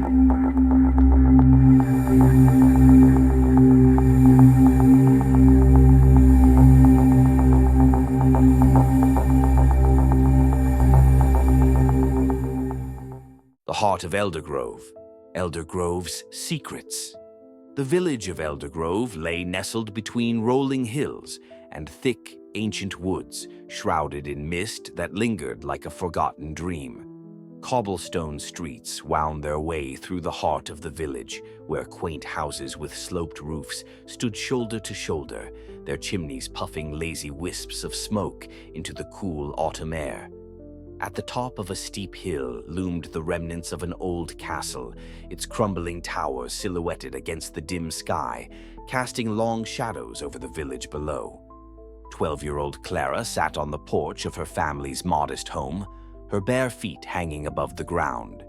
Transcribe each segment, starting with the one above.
The heart of Eldergrove, Eldergrove's secrets. The village of Eldergrove lay nestled between rolling hills and thick, ancient woods, shrouded in mist that lingered like a forgotten dream. Cobblestone streets wound their way through the heart of the village, where quaint houses with sloped roofs stood shoulder to shoulder, their chimneys puffing lazy wisps of smoke into the cool autumn air. At the top of a steep hill loomed the remnants of an old castle, its crumbling towers silhouetted against the dim sky, casting long shadows over the village below. 12-year-old Clara sat on the porch of her family's modest home, her bare feet hanging above the ground.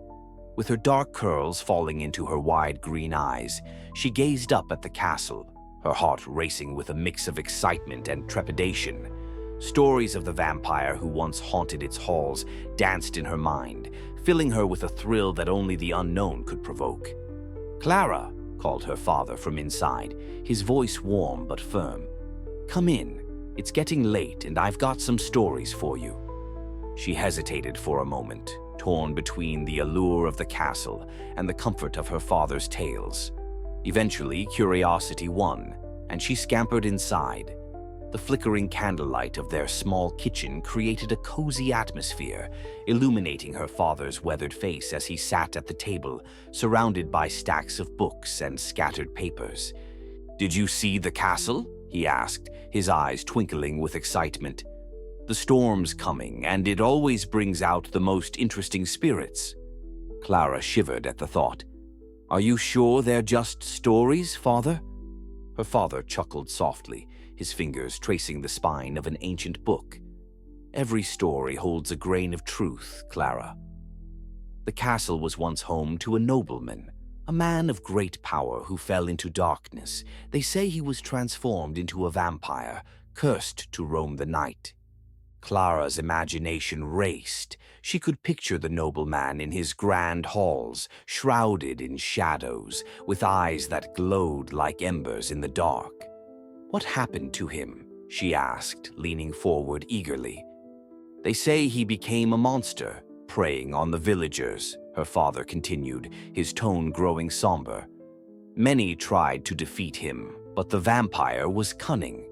With her dark curls falling into her wide green eyes, she gazed up at the castle, her heart racing with a mix of excitement and trepidation. Stories of the vampire who once haunted its halls danced in her mind, filling her with a thrill that only the unknown could provoke. "Clara," called her father from inside, his voice warm but firm. "Come in. It's getting late and I've got some stories for you." She hesitated for a moment, torn between the allure of the castle and the comfort of her father's tales. Eventually, curiosity won, and she scampered inside. The flickering candlelight of their small kitchen created a cozy atmosphere, illuminating her father's weathered face as he sat at the table, surrounded by stacks of books and scattered papers. "Did you see the castle?" he asked, his eyes twinkling with excitement. "The storm's coming, and it always brings out the most interesting spirits." Clara shivered at the thought. "Are you sure they're just stories, father?" Her father chuckled softly, his fingers tracing the spine of an ancient book. "Every story holds a grain of truth, Clara." The castle was once home to a nobleman, a man of great power who fell into darkness. They say he was transformed into a vampire, cursed to roam the night. Clara's imagination raced. She could picture the nobleman in his grand halls, shrouded in shadows, with eyes that glowed like embers in the dark. "What happened to him?" she asked, leaning forward eagerly. "They say he became a monster, preying on the villagers," her father continued, his tone growing somber. "Many tried to defeat him, but the vampire was cunning.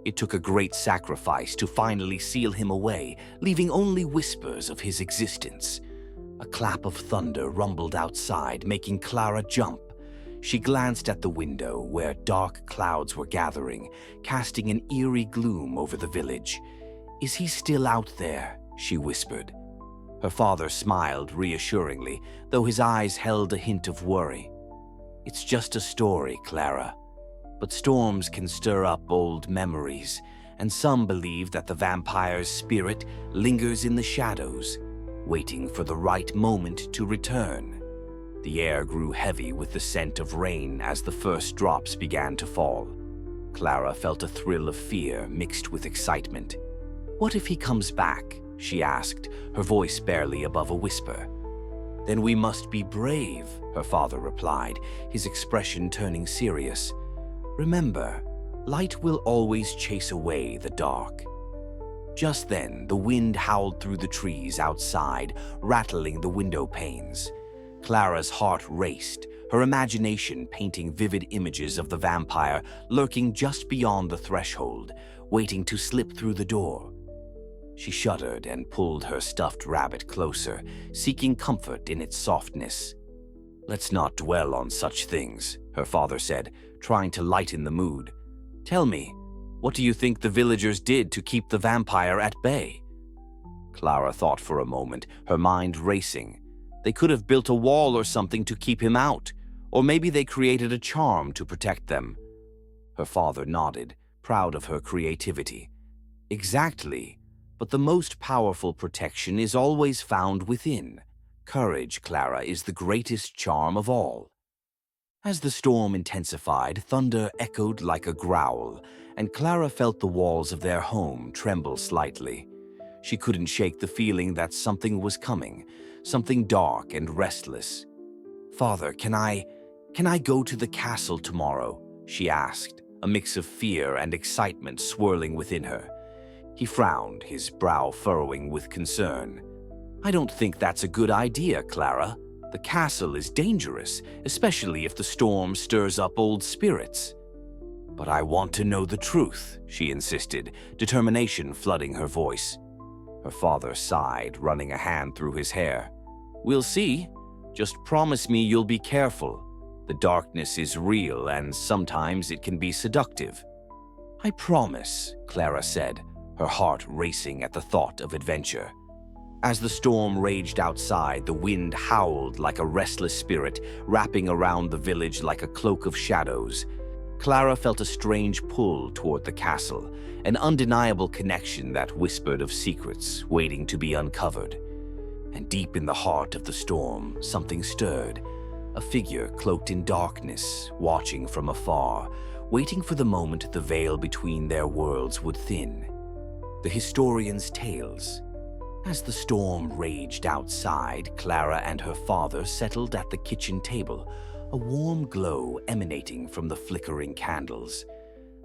It took a great sacrifice to finally seal him away, leaving only whispers of his existence." A clap of thunder rumbled outside, making Clara jump. She glanced at the window, where dark clouds were gathering, casting an eerie gloom over the village. "Is he still out there?" she whispered. Her father smiled reassuringly, though his eyes held a hint of worry. "It's just a story, Clara. But storms can stir up old memories, and some believe that the vampire's spirit lingers in the shadows, waiting for the right moment to return." The air grew heavy with the scent of rain as the first drops began to fall. Clara felt a thrill of fear mixed with excitement. "What if he comes back?" she asked, her voice barely above a whisper. "Then we must be brave," her father replied, his expression turning serious. "Remember, light will always chase away the dark." Just then, the wind howled through the trees outside, rattling the window panes. Clara's heart raced, her imagination painting vivid images of the vampire lurking just beyond the threshold, waiting to slip through the door. She shuddered and pulled her stuffed rabbit closer, seeking comfort in its softness. "Let's not dwell on such things," her father said, trying to lighten the mood. "Tell me, what do you think the villagers did to keep the vampire at bay?" Clara thought for a moment, her mind racing. They could have built a wall or something to keep him out, or maybe they created a charm to protect them. Her father nodded, proud of her creativity. "Exactly, but the most powerful protection is always found within. Courage, Clara, is the greatest charm of all." As the storm intensified, thunder echoed like a growl, and Clara felt the walls of their home tremble slightly. She couldn't shake the feeling that something was coming, something dark and restless. "Father, can I go to the castle tomorrow?" she asked, a mix of fear and excitement swirling within her. He frowned, his brow furrowing with concern. "I don't think that's a good idea, Clara. The castle is dangerous, especially if the storm stirs up old spirits." "But I want to know the truth," she insisted, determination flooding her voice. Her father sighed, running a hand through his hair. "We'll see. Just promise me you'll be careful. The darkness is real, and sometimes it can be seductive." "I promise," Clara said, her heart racing at the thought of adventure. As the storm raged outside, the wind howled like a restless spirit, wrapping around the village like a cloak of shadows. Clara felt a strange pull toward the castle, an undeniable connection that whispered of secrets waiting to be uncovered. And deep in the heart of the storm, something stirred. A figure cloaked in darkness, watching from afar, waiting for the moment the veil between their worlds would thin. The historian's tales. As the storm raged outside, Clara and her father settled at the kitchen table, a warm glow emanating from the flickering candles.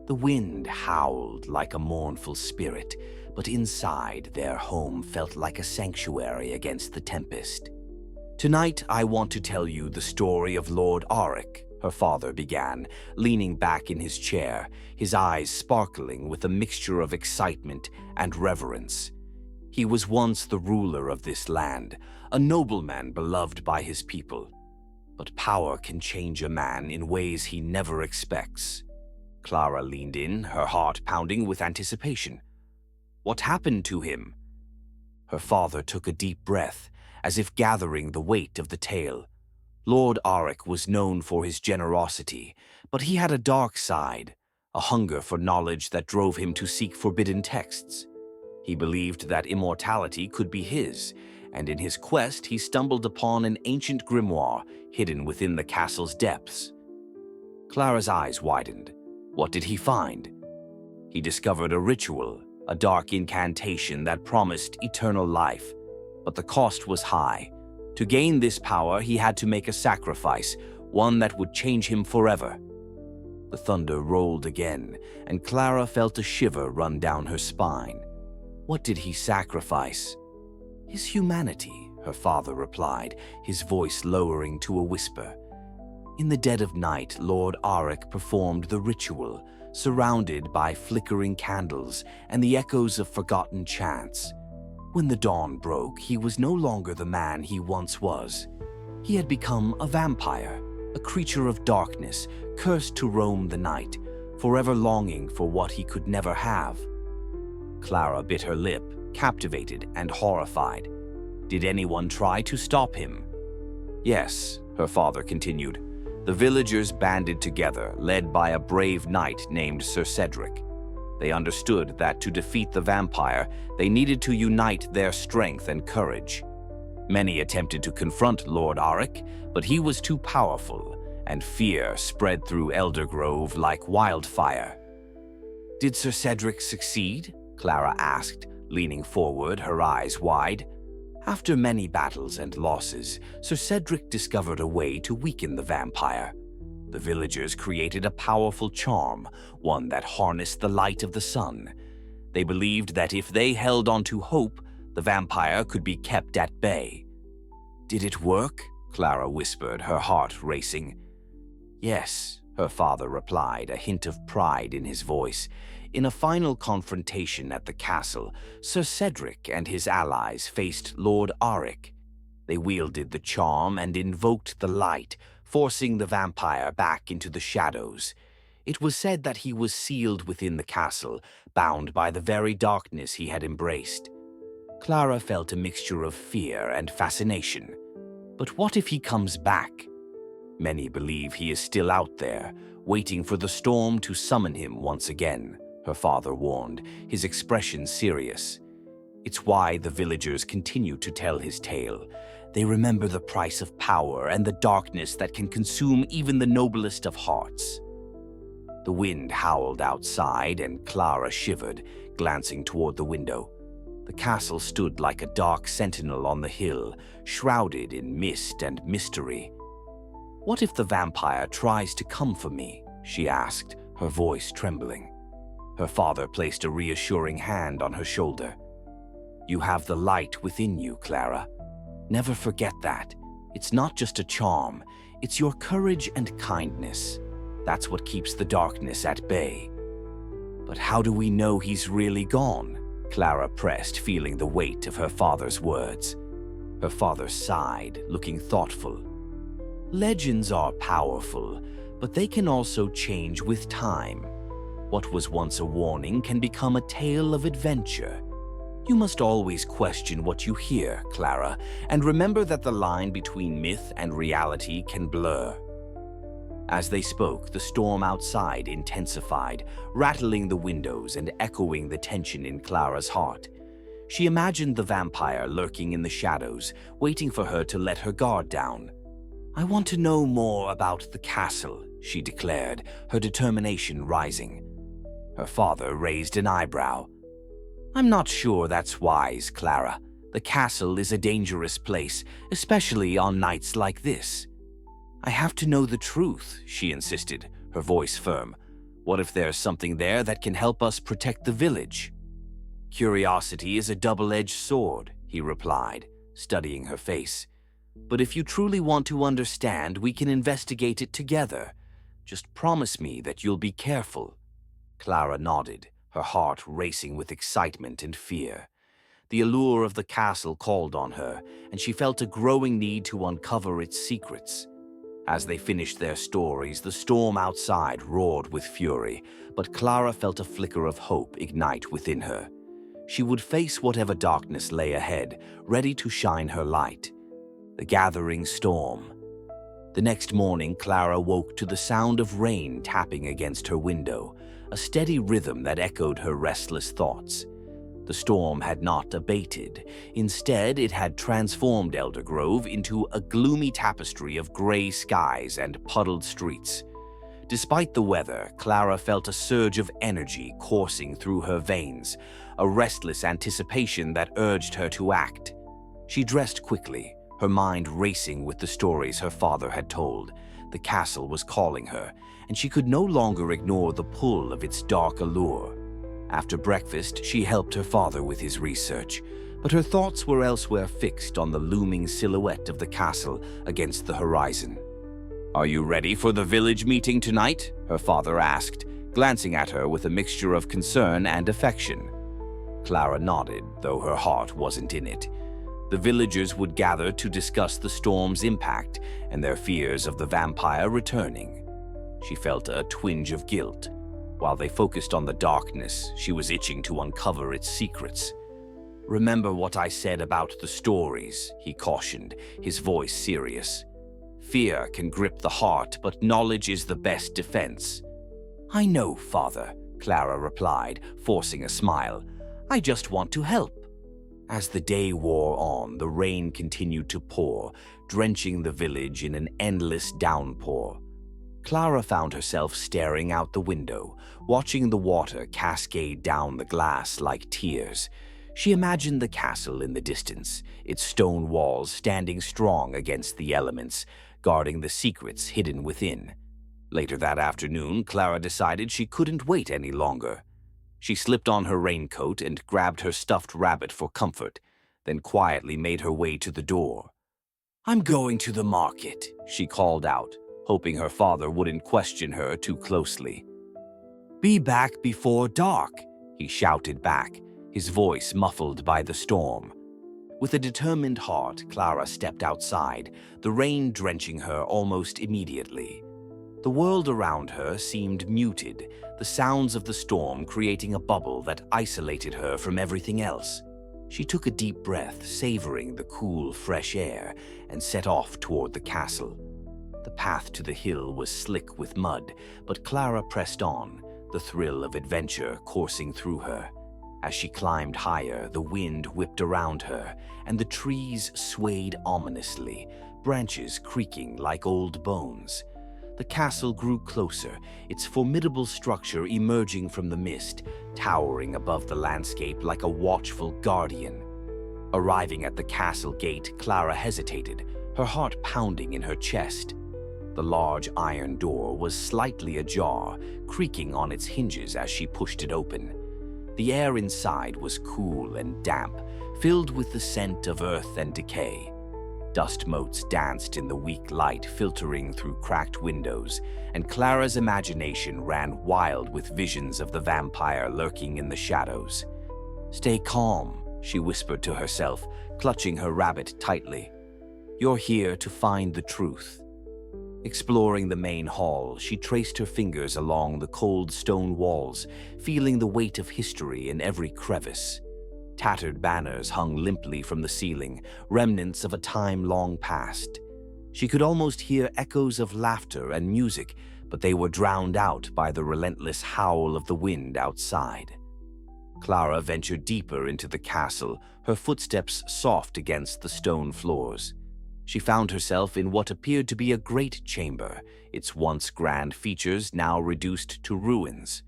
The wind howled like a mournful spirit, but inside their home felt like a sanctuary against the tempest. "Tonight I want to tell you the story of Lord Aric," her father began, leaning back in his chair, his eyes sparkling with a mixture of excitement and reverence. He was once the ruler of this land, a nobleman beloved by his people. But power can change a man in ways he never expects. Clara leaned in, her heart pounding with anticipation. "What happened to him?" Her father took a deep breath, as if gathering the weight of the tale. Lord Aric was known for his generosity, but he had a dark side, a hunger for knowledge that drove him to seek forbidden texts. He believed that immortality could be his, and in his quest he stumbled upon an ancient grimoire hidden within the castle's depths. Clara's eyes widened. What did he find? He discovered a ritual, a dark incantation that promised eternal life, but the cost was high. To gain this power, he had to make a sacrifice, one that would change him forever. The thunder rolled again, and Clara felt a shiver run down her spine. What did he sacrifice? "His humanity," her father replied, his voice lowering to a whisper. In the dead of night, Lord Aric performed the ritual, surrounded by flickering candles and the echoes of forgotten chants. When the dawn broke, he was no longer the man he once was. He had become a vampire, a creature of darkness, cursed to roam the night, forever longing for what he could never have. Clara bit her lip, captivated and horrified. Did anyone try to stop him? "Yes," her father continued. "The villagers banded together, led by a brave knight named Sir Cedric. They understood that to defeat the vampire, they needed to unite their strength and courage. Many attempted to confront Lord Aric, but he was too powerful, and fear spread through Eldergrove like wildfire." "Did Sir Cedric succeed?" Clara asked, leaning forward, her eyes wide. "After many battles and losses, Sir Cedric discovered a way to weaken the vampire. The villagers created a powerful charm, one that harnessed the light of the sun. They believed that if they held on to hope, the vampire could be kept at bay." "Did it work?" Clara whispered, her heart racing. "Yes," her father replied, a hint of pride in his voice. In a final confrontation at the castle, Sir Cedric and his allies faced Lord Aric. They wielded the charm and invoked the light, forcing the vampire back into the shadows. It was said that he was sealed within the castle, bound by the very darkness he had embraced. Clara felt a mixture of fear and fascination. But what if he comes back? Many believe he is still out there, waiting for the storm to summon him once again, her father warned, his expression serious. It's why the villagers continue to tell his tale. They remember the price of power and the darkness that can consume even the noblest of hearts. The wind howled outside, and Clara shivered, glancing toward the window. The castle stood like a dark sentinel on the hill, shrouded in mist and mystery. "What if the vampire tries to come for me?" she asked, her voice trembling. Her father placed a reassuring hand on her shoulder. "You have the light within you, Clara. Never forget that. It's not just a charm, it's your courage and kindness. That's what keeps the darkness at bay." "But how do we know he's really gone?" Clara pressed, feeling the weight of her father's words. Her father sighed, looking thoughtful. "Legends are powerful, but they can also change with time. What was once a warning can become a tale of adventure. You must always question what you hear, Clara, and remember that the line between myth and reality can blur." As they spoke, the storm outside intensified, rattling the windows and echoing the tension in Clara's heart. She imagined the vampire lurking in the shadows, waiting for her to let her guard down. "I want to know more about the castle," she declared, her determination rising. Her father raised an eyebrow. "I'm not sure that's wise, Clara. The castle is a dangerous place, especially on nights like this." "I have to know the truth," she insisted, her voice firm. "What if there's something there that can help us protect the village?" "Curiosity is a double-edged sword," he replied, studying her face. "But if you truly want to understand, we can investigate it together. Just promise me that you'll be careful." Clara nodded, her heart racing with excitement and fear. The allure of the castle called on her, and she felt a growing need to uncover its secrets. As they finished their stories, the storm outside roared with fury, but Clara felt a flicker of hope ignite within her. She would face whatever darkness lay ahead, ready to shine her light. The gathering storm. The next morning, Clara woke to the sound of rain tapping against her window, a steady rhythm that echoed her restless thoughts. The storm had not abated. Instead, it had transformed Eldergrove into a gloomy tapestry of gray skies and puddled streets. Despite the weather, Clara felt a surge of energy coursing through her veins, a restless anticipation that urged her to act. She dressed quickly, her mind racing with the stories her father had told. The castle was calling her, and she could no longer ignore the pull of its dark allure. After breakfast, she helped her father with his research, but her thoughts were elsewhere, fixed on the looming silhouette of the castle against the horizon. "Are you ready for the village meeting tonight?" her father asked, glancing at her with a mixture of concern and affection. Clara nodded, though her heart wasn't in it. The villagers would gather to discuss the storm's impact and their fears of the vampire returning. She felt a twinge of guilt. While they focused on the darkness, she was itching to uncover its secrets. "Remember what I said about the stories," he cautioned, his voice serious. "Fear can grip the heart, but knowledge is the best defense." "I know, Father," Clara replied, forcing a smile. "I just want to help." As the day wore on, the rain continued to pour, drenching the village in an endless downpour. Clara found herself staring out the window, watching the water cascade down the glass like tears. She imagined the castle in the distance, its stone walls standing strong against the elements, guarding the secrets hidden within. Later that afternoon, Clara decided she couldn't wait any longer. She slipped on her raincoat and grabbed her stuffed rabbit for comfort, then quietly made her way to the door. "I'm going to the market," she called out, hoping her father wouldn't question her too closely. "Be back before dark," he shouted back, his voice muffled by the storm. With a determined heart, Clara stepped outside, the rain drenching her almost immediately. The world around her seemed muted, the sounds of the storm creating a bubble that isolated her from everything else. She took a deep breath, savoring the cool, fresh air, and set off toward the castle. The path to the hill was slick with mud, but Clara pressed on, the thrill of adventure coursing through her. As she climbed higher, the wind whipped around her, and the trees swayed ominously, branches creaking like old bones. The castle grew closer, its formidable structure emerging from the mist, towering above the landscape like a watchful guardian. Arriving at the castle gate, Clara hesitated, her heart pounding in her chest. The large iron door was slightly ajar, creaking on its hinges as she pushed it open. The air inside was cool and damp, filled with the scent of earth and decay. Dust motes danced in the weak light filtering through cracked windows, and Clara's imagination ran wild with visions of the vampire lurking in the shadows. "Stay calm," she whispered to herself, clutching her rabbit tightly. "You're here to find the truth." Exploring the main hall, she traced her fingers along the cold stone walls, feeling the weight of history in every crevice. Tattered banners hung limply from the ceiling, remnants of a time long past. She could almost hear echoes of laughter and music, but they were drowned out by the relentless howl of the wind outside. Clara ventured deeper into the castle, her footsteps soft against the stone floors. She found herself in what appeared to be a great chamber, its once grand features now reduced to ruins.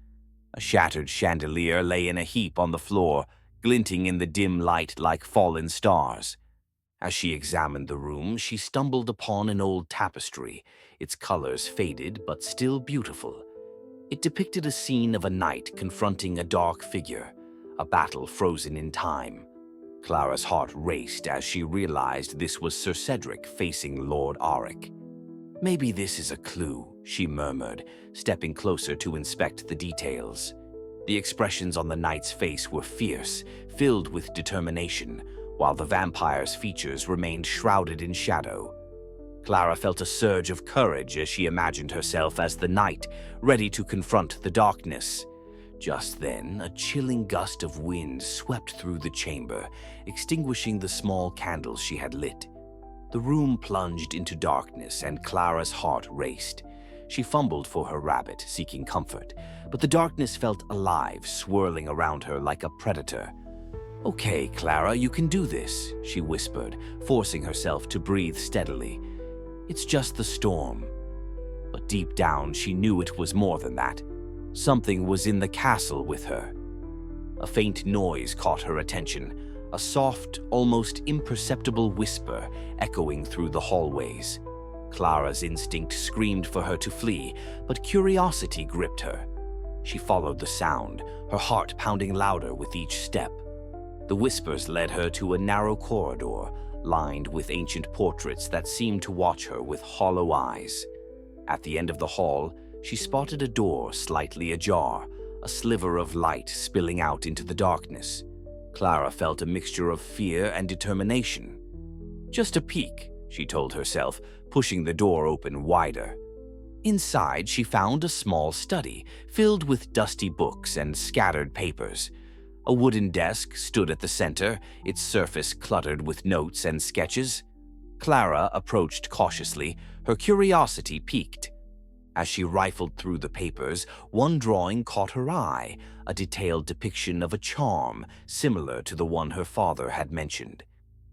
A shattered chandelier lay in a heap on the floor, glinting in the dim light like fallen stars. As she examined the room, she stumbled upon an old tapestry, its colors faded but still beautiful. It depicted a scene of a knight confronting a dark figure, a battle frozen in time. Clara's heart raced as she realized this was Sir Cedric facing Lord Aric. "Maybe this is a clue," she murmured, stepping closer to inspect the details. The expressions on the knight's face were fierce, filled with determination, while the vampire's features remained shrouded in shadow. Clara felt a surge of courage as she imagined herself as the knight, ready to confront the darkness. Just then, a chilling gust of wind swept through the chamber, extinguishing the small candles she had lit. The room plunged into darkness, and Clara's heart raced. She fumbled for her rabbit, seeking comfort, but the darkness felt alive, swirling around her like a predator. "Okay, Clara, you can do this," she whispered, forcing herself to breathe steadily. "It's just the storm." But deep down, she knew it was more than that. Something was in the castle with her. A faint noise caught her attention, a soft, almost imperceptible whisper echoing through the hallways. Clara's instinct screamed for her to flee, but curiosity gripped her. She followed the sound, her heart pounding louder with each step. The whispers led her to a narrow corridor, lined with ancient portraits that seemed to watch her with hollow eyes. At the end of the hall, she spotted a door slightly ajar, a sliver of light spilling out into the darkness. Clara felt a mixture of fear and determination. "Just a peek," she told herself, pushing the door open wider. Inside, she found a small study, filled with dusty books and scattered papers. A wooden desk stood at the center, its surface cluttered with notes and sketches. Clara approached cautiously, her curiosity piqued. As she rifled through the papers, one drawing caught her eye, a detailed depiction of a charm similar to the one her father had mentioned.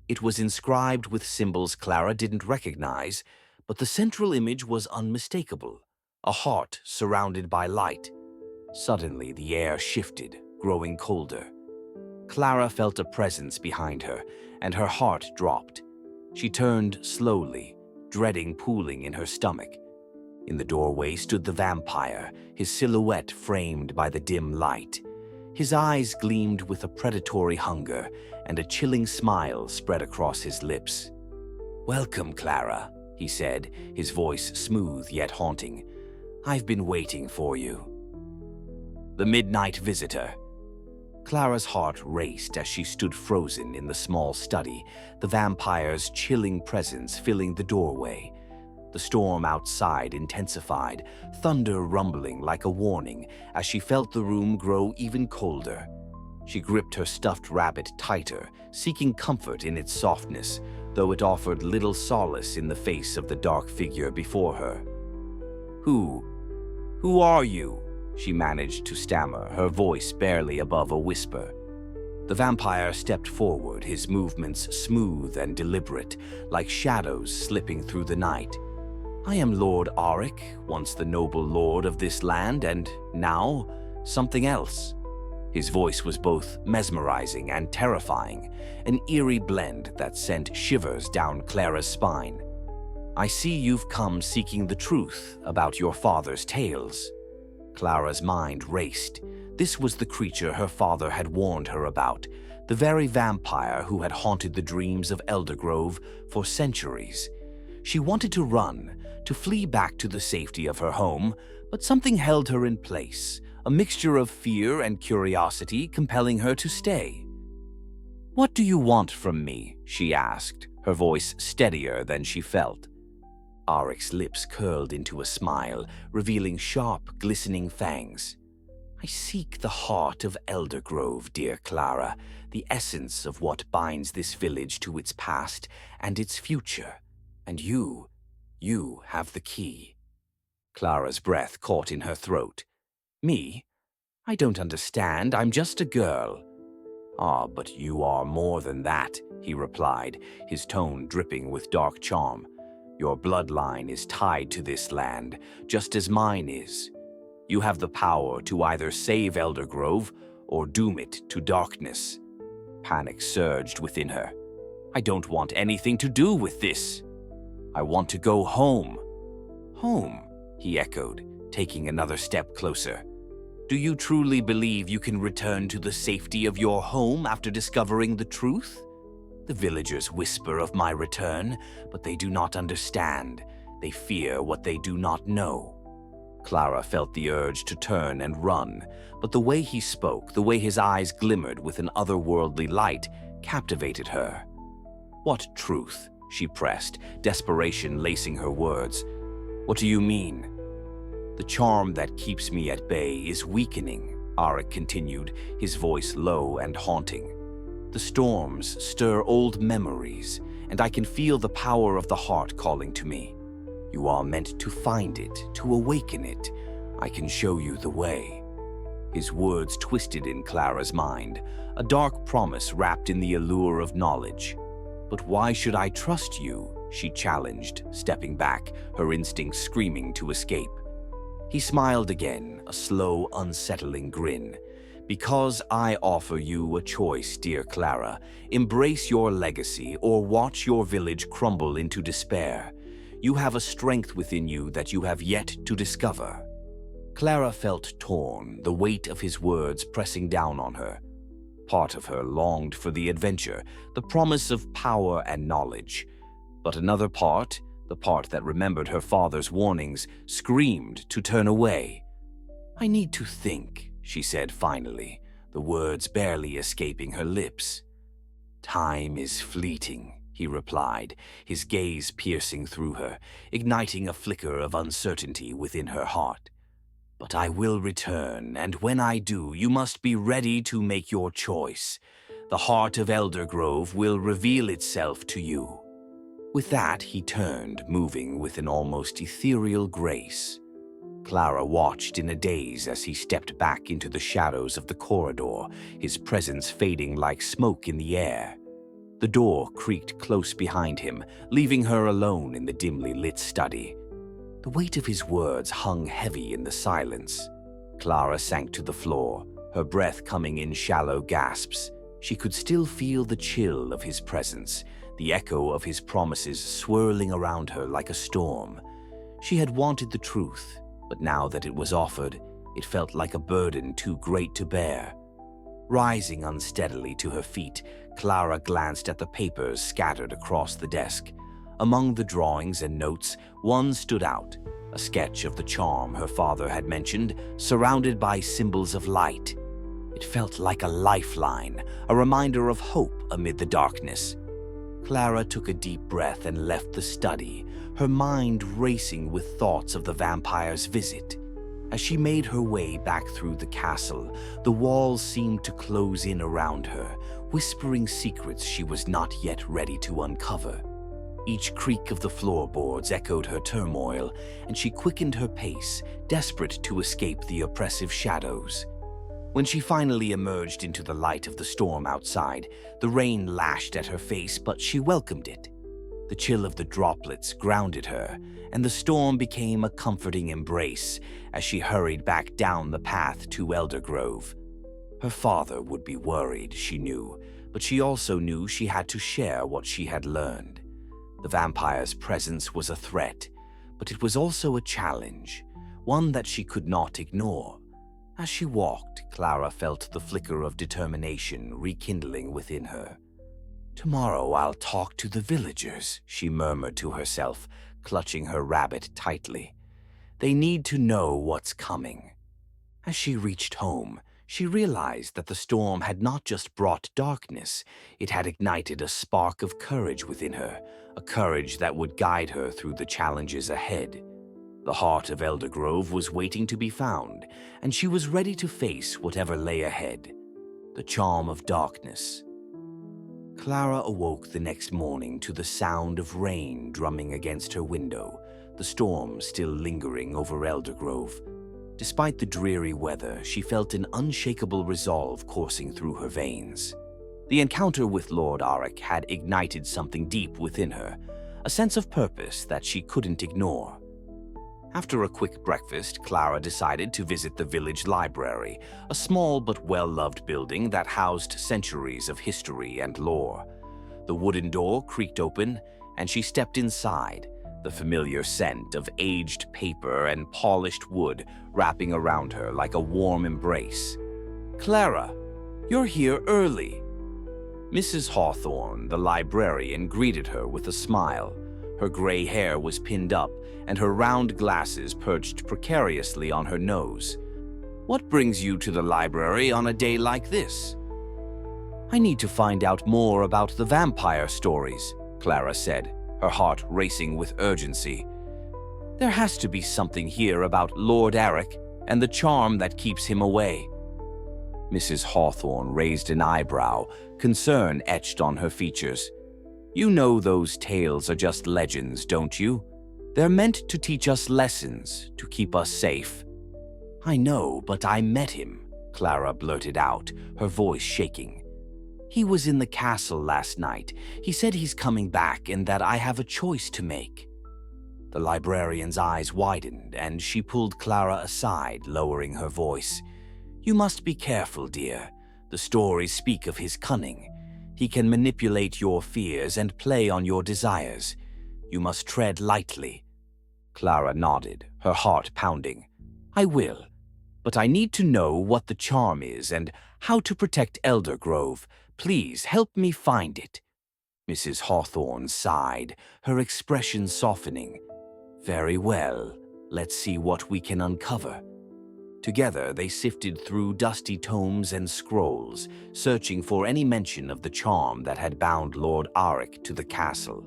It was inscribed with symbols Clara didn't recognize, but the central image was unmistakable, a heart surrounded by light. Suddenly, the air shifted, growing colder. Clara felt a presence behind her, and her heart dropped. She turned slowly, dreading pooling in her stomach. In the doorway stood the vampire, his silhouette framed by the dim light. His eyes gleamed with a predatory hunger, and a chilling smile spread across his lips. "Welcome, Clara," he said, his voice smooth yet haunting. "I've been waiting for you." The midnight visitor. Clara's heart raced as she stood frozen in the small study, the vampire's chilling presence filling the doorway. The storm outside intensified, thunder rumbling like a warning as she felt the room grow even colder. She gripped her stuffed rabbit tighter, seeking comfort in its softness, though it offered little solace in the face of the dark figure before her. Who are you?" she managed to stammer, her voice barely above a whisper. The vampire stepped forward, his movements smooth and deliberate, like shadows slipping through the night. "I am Lord Aric, once the noble lord of this land, and now something else." His voice was both mesmerizing and terrifying, an eerie blend that sent shivers down Clara's spine. I see you've come seeking the truth about your father's tales. Clara's mind raced. This was the creature her father had warned her about, the very vampire who had haunted the dreams of Eldergrove for centuries. She wanted to run, to flee back to the safety of her home, but something held her in place, a mixture of fear and curiosity compelling her to stay. "What do you want from me?" she asked, her voice steadier than she felt. Aric's lips curled into a smile, revealing sharp, glistening fangs. "I seek the heart of Eldergrove, dear Clara, the essence of what binds this village to its past and its future. And you have the key." Clara's breath caught in her throat. "Me? I don't understand. I'm just a girl." "Ah, but you are more than that," he replied, his tone dripping with dark charm. "Your bloodline is tied to this land, just as mine is. You have the power to either save Eldergrove or doom it to darkness." Panic surged within her. "I don't want anything to do with this. I want to go home." "Home?" he echoed, taking another step closer. "Do you truly believe you can return to the safety of your home after discovering the truth? The villagers whisper of my return, but they do not understand. They fear what they do not know." Clara felt the urge to turn and run, but the way he spoke, the way his eyes glimmered with an otherworldly light, captivated her. "What truth?" she pressed, desperation lacing her words. "What do you mean?" "The charm that keeps me at bay is weakening," Aric continued, his voice low and haunting. "The storms stir old memories, and I can feel the power of the heart calling to me. You are meant to find it, to awaken it. I can show you the way." His words twisted in Clara's mind, a dark promise wrapped in the allure of knowledge. "But why should I trust you?" she challenged, stepping back, her instincts screaming to escape. He smiled again, a slow, unsettling grin. "Because I offer you a choice, dear Clara. Embrace your legacy or watch your village crumble into despair. You have a strength within you that you have yet to discover." Clara felt torn, the weight of his words pressing down on her. Part of her longed for the adventure, the promise of power and knowledge. But another part, the part that remembered her father's warnings, screamed to turn away. "I need to think," she said finally, the words barely escaping her lips. "Time is fleeting," he replied, his gaze piercing through her, igniting a flicker of uncertainty within her heart. "But I will return, and when I do, you must be ready to make your choice. The heart of Eldergrove will reveal itself to you." With that, he turned, moving with an almost ethereal grace. Clara watched in a daze as he stepped back into the shadows of the corridor, his presence fading like smoke in the air. The door creaked close behind him, leaving her alone in the dimly lit study. The weight of his words hung heavy in the silence. Clara sank to the floor, her breath coming in shallow gasps. She could still feel the chill of his presence, the echo of his promises swirling around her like a storm. She had wanted the truth, but now that it was offered, it felt like a burden too great to bear. Rising unsteadily to her feet, Clara glanced at the papers scattered across the desk. Among the drawings and notes, one stood out, a sketch of the charm her father had mentioned, surrounded by symbols of light. It felt like a lifeline, a reminder of hope amid the darkness. Clara took a deep breath and left the study, her mind racing with thoughts of the vampire's visit. As she made her way back through the castle, the walls seemed to close in around her, whispering secrets she was not yet ready to uncover. Each creak of the floorboards echoed her turmoil, and she quickened her pace, desperate to escape the oppressive shadows. When she finally emerged into the light of the storm outside, the rain lashed at her face, but she welcomed it. The chill of the droplets grounded her, and the storm became a comforting embrace as she hurried back down the path to Eldergrove. Her father would be worried, she knew, but she also knew she had to share what she had learned. The vampire's presence was a threat, but it was also a challenge, one that she could not ignore. As she walked, Clara felt the flicker of determination rekindling within her. "Tomorrow I'll talk to the villagers," she murmured to herself, clutching her rabbit tightly. "They need to know what's coming." As she reached home, she realized that the storm had not just brought darkness, it had ignited a spark of courage within her, a courage that would guide her through the challenges ahead. The heart of Eldergrove was waiting to be found, and she was ready to face whatever lay ahead. The charm of darkness. Clara awoke the next morning to the sound of rain drumming against her window, the storm still lingering over Eldergrove. Despite the dreary weather, she felt an unshakable resolve coursing through her veins. The encounter with Lord Aric had ignited something deep within her, a sense of purpose that she couldn't ignore. After a quick breakfast, Clara decided to visit the village library, a small but well-loved building that housed centuries of history and lore. The wooden door creaked open, and she stepped inside, the familiar scent of aged paper and polished wood wrapping around her like a warm embrace. "Clara, you're here early." Mrs. Hawthorne, the librarian, greeted her with a smile. Her gray hair was pinned up, and her round glasses perched precariously on her nose. "What brings you to the library on a day like this?" "I need to find out more about the vampire stories," Clara said, her heart racing with urgency. "There has to be something here about Lord Aric and the charm that keeps him away." Mrs. Hawthorne raised an eyebrow, concern etched on her features. "You know those tales are just legends, don't you? They're meant to teach us lessons, to keep us safe." "I know, but I met him," Clara blurted out, her voice shaking. "He was in the castle last night. He said he's coming back and that I have a choice to make." The librarian's eyes widened, and she pulled Clara aside, lowering her voice. "You must be careful, dear. The stories speak of his cunning. He can manipulate your fears and play on your desires. You must tread lightly." Clara nodded, her heart pounding. "I will, but I need to know what the charm is and how to protect Eldergrove. Please help me find it." Mrs. Hawthorne sighed, her expression softening. "Very well, let's see what we can uncover." Together, they sifted through dusty tomes and scrolls, searching for any mention of the charm that had bound Lord Aric to the castle.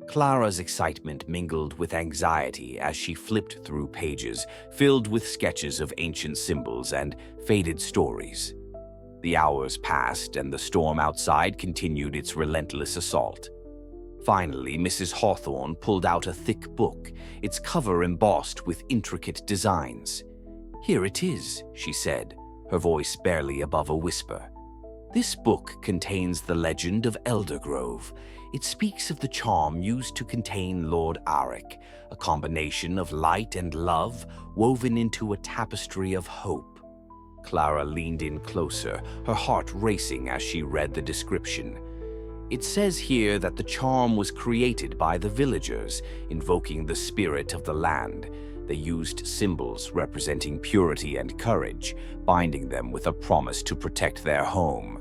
Clara's excitement mingled with anxiety as she flipped through pages filled with sketches of ancient symbols and faded stories. The hours passed, and the storm outside continued its relentless assault. Finally, Mrs. Hawthorne pulled out a thick book, its cover embossed with intricate designs. "Here it is," she said, her voice barely above a whisper. "This book contains the legend of Eldergrove. It speaks of the charm used to contain Lord Aric, a combination of light and love woven into a tapestry of hope." Clara leaned in closer, her heart racing as she read the description. "It says here that the charm was created by the villagers, invoking the spirit of the land. They used symbols representing purity and courage, binding them with a promise to protect their home.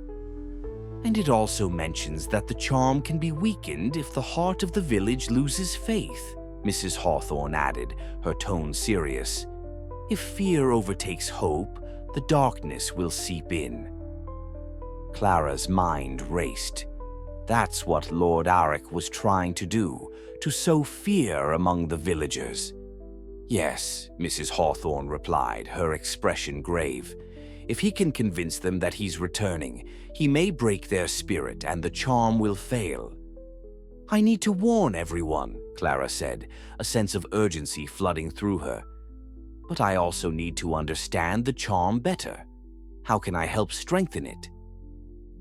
And it also mentions that the charm can be weakened if the heart of the village loses faith," Mrs. Hawthorne added, her tone serious. "If fear overtakes hope, the darkness will seep in." Clara's mind raced. That's what Lord Aric was trying to do, to sow fear among the villagers. "Yes," Mrs. Hawthorne replied, her expression grave. "If he can convince them that he's returning, he may break their spirit and the charm will fail." "I need to warn everyone," Clara said, a sense of urgency flooding through her. "But I also need to understand the charm better. How can I help strengthen it?"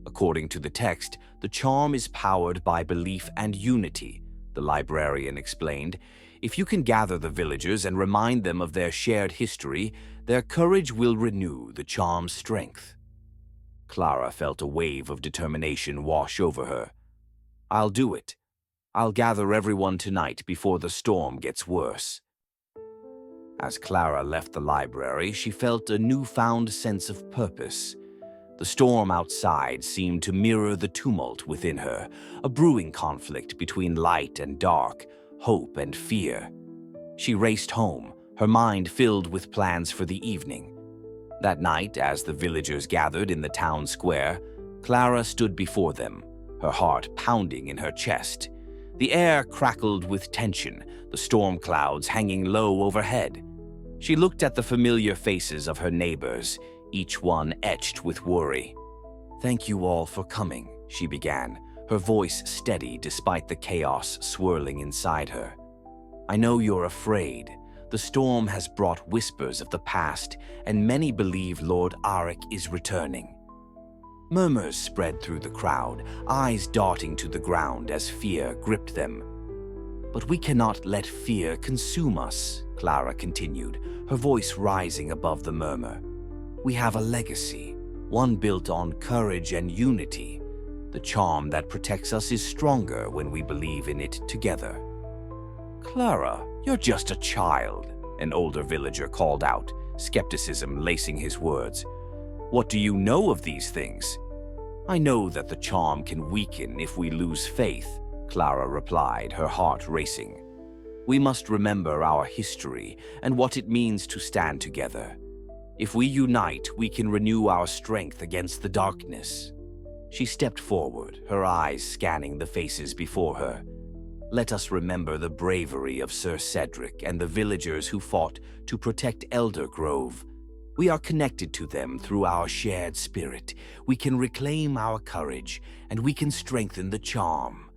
"According to the text, the charm is powered by belief and unity," the librarian explained. "If you can gather the villagers and remind them of their shared history, their courage will renew the charm's strength." Clara felt a wave of determination wash over her. "I'll do it. I'll gather everyone tonight before the storm gets worse." As Clara left the library, she felt a newfound sense of purpose. The storm outside seemed to mirror the tumult within her, a brewing conflict between light and dark, hope and fear. She raced home, her mind filled with plans for the evening. That night, as the villagers gathered in the town square, Clara stood before them, her heart pounding in her chest. The air crackled with tension, the storm clouds hanging low overhead. She looked at the familiar faces of her neighbors, each one etched with worry. "Thank you all for coming," she began, her voice steady despite the chaos swirling inside her. "I know you're afraid. The storm has brought whispers of the past, and many believe Lord Aric is returning." Murmurs spread through the crowd, eyes darting to the ground as fear gripped them. "But we cannot let fear consume us," Clara continued, her voice rising above the murmur. "We have a legacy, one built on courage and unity. The charm that protects us is stronger when we believe in it together." "Clara, you're just a child," an older villager called out, skepticism lacing his words. "What do you know of these things?" "I know that the charm can weaken if we lose faith," Clara replied, her heart racing. "We must remember our history and what it means to stand together. If we unite, we can renew our strength against the darkness." She stepped forward, her eyes scanning the faces before her. "Let us remember the bravery of Sir Cedric and the villagers who fought to protect Eldergrove. We are connected to them through our shared spirit. We can reclaim our courage, and we can strengthen the charm."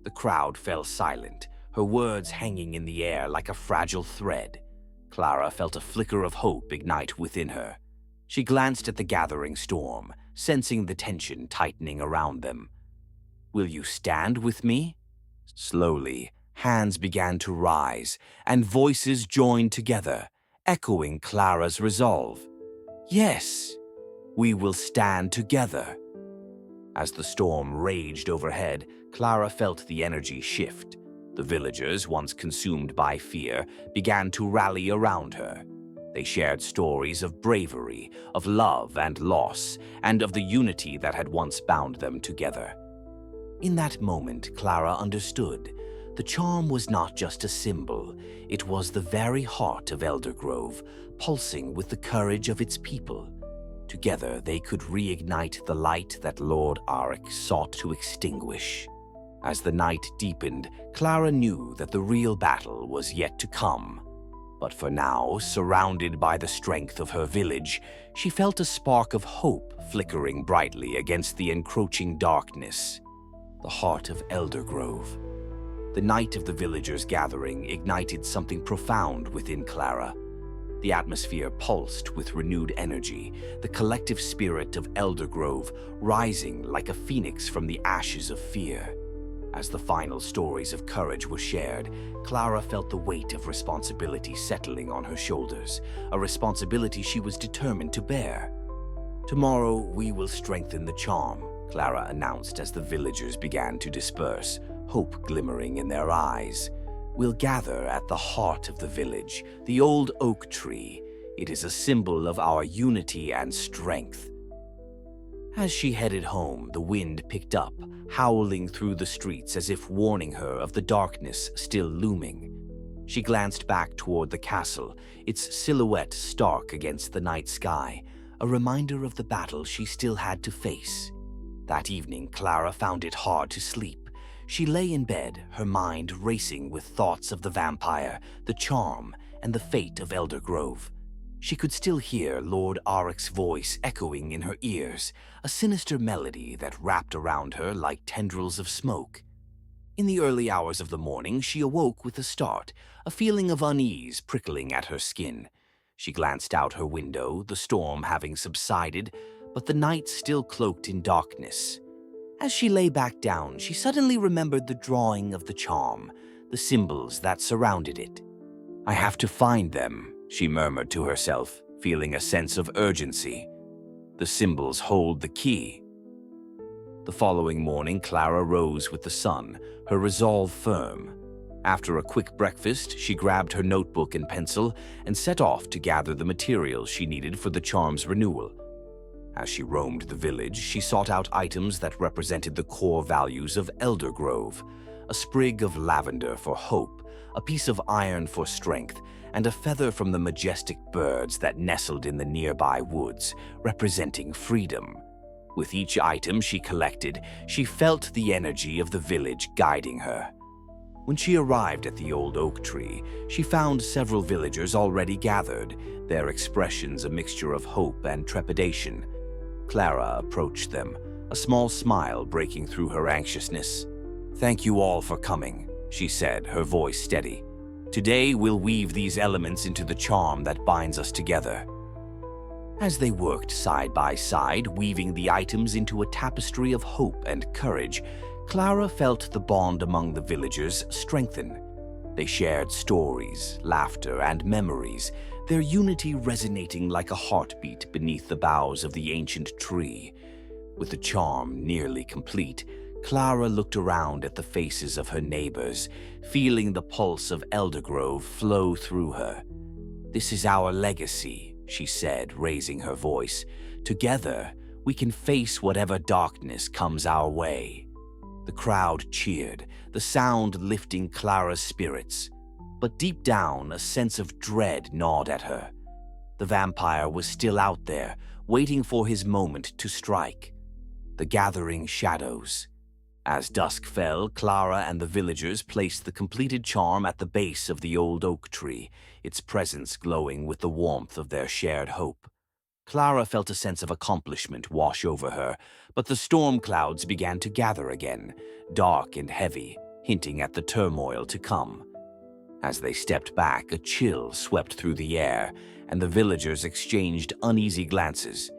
The crowd fell silent, her words hanging in the air like a fragile thread. Clara felt a flicker of hope ignite within her. She glanced at the gathering storm, sensing the tension tightening around them. "Will you stand with me?" Slowly, hands began to rise, and voices joined together, echoing Clara's resolve. "Yes, we will stand together." As the storm raged overhead, Clara felt the energy shift. The villagers, once consumed by fear, began to rally around her. They shared stories of bravery, of love and loss, and of the unity that had once bound them together. In that moment, Clara understood. The charm was not just a symbol, it was the very heart of Eldergrove, pulsing with the courage of its people. Together, they could reignite the light that Lord Aric sought to extinguish. As the night deepened, Clara knew that the real battle was yet to come. But for now, surrounded by the strength of her village, she felt a spark of hope flickering brightly against the encroaching darkness. The heart of Eldergrove. The night of the villagers' gathering ignited something profound within Clara. The atmosphere pulsed with renewed energy, the collective spirit of Eldergrove rising like a phoenix from the ashes of fear. As the final stories of courage were shared, Clara felt the weight of responsibility settling on her shoulders, a responsibility she was determined to bear. "Tomorrow we will strengthen the charm," Clara announced as the villagers began to disperse, hope glimmering in their eyes. "We'll gather at the heart of the village, the old oak tree. It is a symbol of our unity and strength." As she headed home, the wind picked up, howling through the streets as if warning her of the darkness still looming. She glanced back toward the castle, its silhouette stark against the night sky, a reminder of the battle she still had to face. That evening, Clara found it hard to sleep. She lay in bed, her mind racing with thoughts of the vampire, the charm, and the fate of Eldergrove. She could still hear Lord Aric's voice echoing in her ears, a sinister melody that wrapped around her like tendrils of smoke. In the early hours of the morning, she awoke with a start, a feeling of unease prickling at her skin. She glanced out her window, the storm having subsided, but the night still cloaked in darkness. As she lay back down, she suddenly remembered the drawing of the charm, the symbols that surrounded it. "I have to find them," she murmured to herself, feeling a sense of urgency. "The symbols hold the key." The following morning, Clara rose with the sun, her resolve firm. After a quick breakfast, she grabbed her notebook and pencil and set off to gather the materials she needed for the charm's renewal. As she roamed the village, she sought out items that represented the core values of Eldergrove: a sprig of lavender for hope, a piece of iron for strength, and a feather from the majestic birds that nestled in the nearby woods, representing freedom. With each item she collected, she felt the energy of the village guiding her. When she arrived at the old oak tree, she found several villagers already gathered, their expressions a mixture of hope and trepidation. Clara approached them, a small smile breaking through her anxiousness. "Thank you all for coming," she said, her voice steady. "Today we'll weave these elements into the charm that binds us together." As they worked side by side, weaving the items into a tapestry of hope and courage, Clara felt the bond among the villagers strengthen. They shared stories, laughter, and memories, their unity resonating like a heartbeat beneath the boughs of the ancient tree. With the charm nearly complete, Clara looked around at the faces of her neighbors, feeling the pulse of Eldergrove flow through her. "This is our legacy," she said, raising her voice. "Together, we can face whatever darkness comes our way." The crowd cheered, the sound lifting Clara's spirits. But deep down, a sense of dread gnawed at her. The vampire was still out there, waiting for his moment to strike. The gathering shadows. As dusk fell, Clara and the villagers placed the completed charm at the base of the old oak tree, its presence glowing with the warmth of their shared hope. Clara felt a sense of accomplishment wash over her, but the storm clouds began to gather again, dark and heavy, hinting at the turmoil to come. As they stepped back, a chill swept through the air, and the villagers exchanged uneasy glances.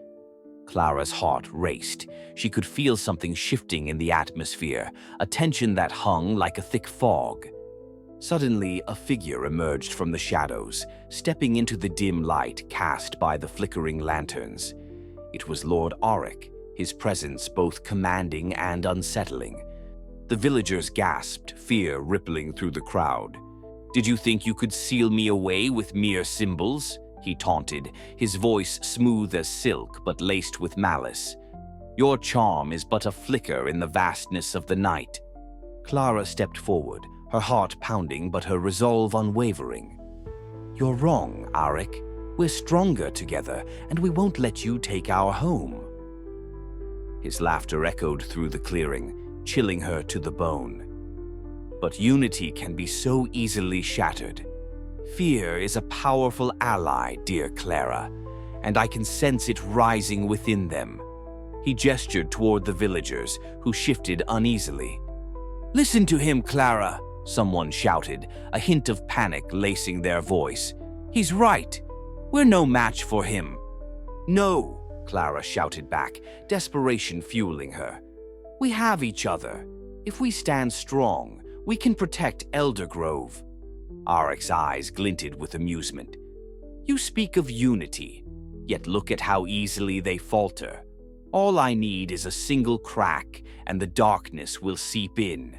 Clara's heart raced. She could feel something shifting in the atmosphere, a tension that hung like a thick fog. Suddenly, a figure emerged from the shadows, stepping into the dim light cast by the flickering lanterns. It was Lord Aric, his presence both commanding and unsettling. The villagers gasped, fear rippling through the crowd. "Did you think you could seal me away with mere symbols?" he taunted, his voice smooth as silk but laced with malice. "Your charm is but a flicker in the vastness of the night." Clara stepped forward, her heart pounding but her resolve unwavering. "You're wrong, Aric. We're stronger together, and we won't let you take our home." His laughter echoed through the clearing, chilling her to the bone. "But unity can be so easily shattered. Fear is a powerful ally, dear Clara, and I can sense it rising within them." He gestured toward the villagers, who shifted uneasily. "Listen to him, Clara," someone shouted, a hint of panic lacing their voice. "He's right. We're no match for him." "No," Clara shouted back, desperation fueling her. "We have each other. If we stand strong, we can protect Eldergrove." Aric's eyes glinted with amusement. "You speak of unity, yet look at how easily they falter. All I need is a single crack, and the darkness will seep in."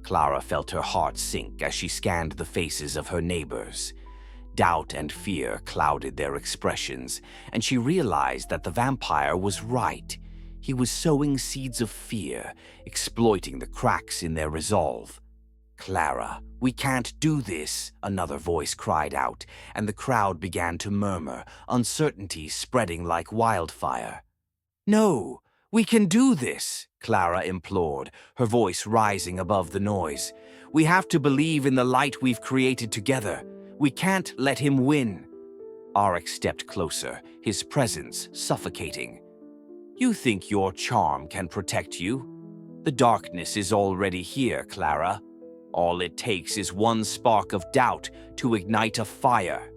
Clara felt her heart sink as she scanned the faces of her neighbors. Doubt and fear clouded their expressions, and she realized that the vampire was right. He was sowing seeds of fear, exploiting the cracks in their resolve. "Clara, we can't do this," another voice cried out, and the crowd began to murmur, uncertainty spreading like wildfire. "No, we can do this," Clara implored, her voice rising above the noise. "We have to believe in the light we've created together. We can't let him win." Aric stepped closer, his presence suffocating. "You think your charm can protect you? The darkness is already here, Clara. All it takes is one spark of doubt to ignite a fire."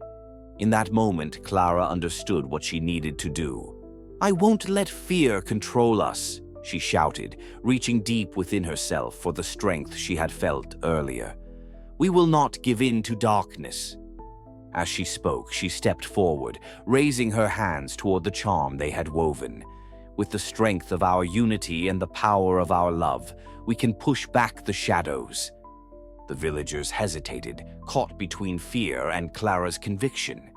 In that moment, Clara understood what she needed to do. "I won't let fear control us," she shouted, reaching deep within herself for the strength she had felt earlier. "We will not give in to darkness." As she spoke, she stepped forward, raising her hands toward the charm they had woven. With the strength of our unity and the power of our love, we can push back the shadows." The villagers hesitated, caught between fear and Clara's conviction.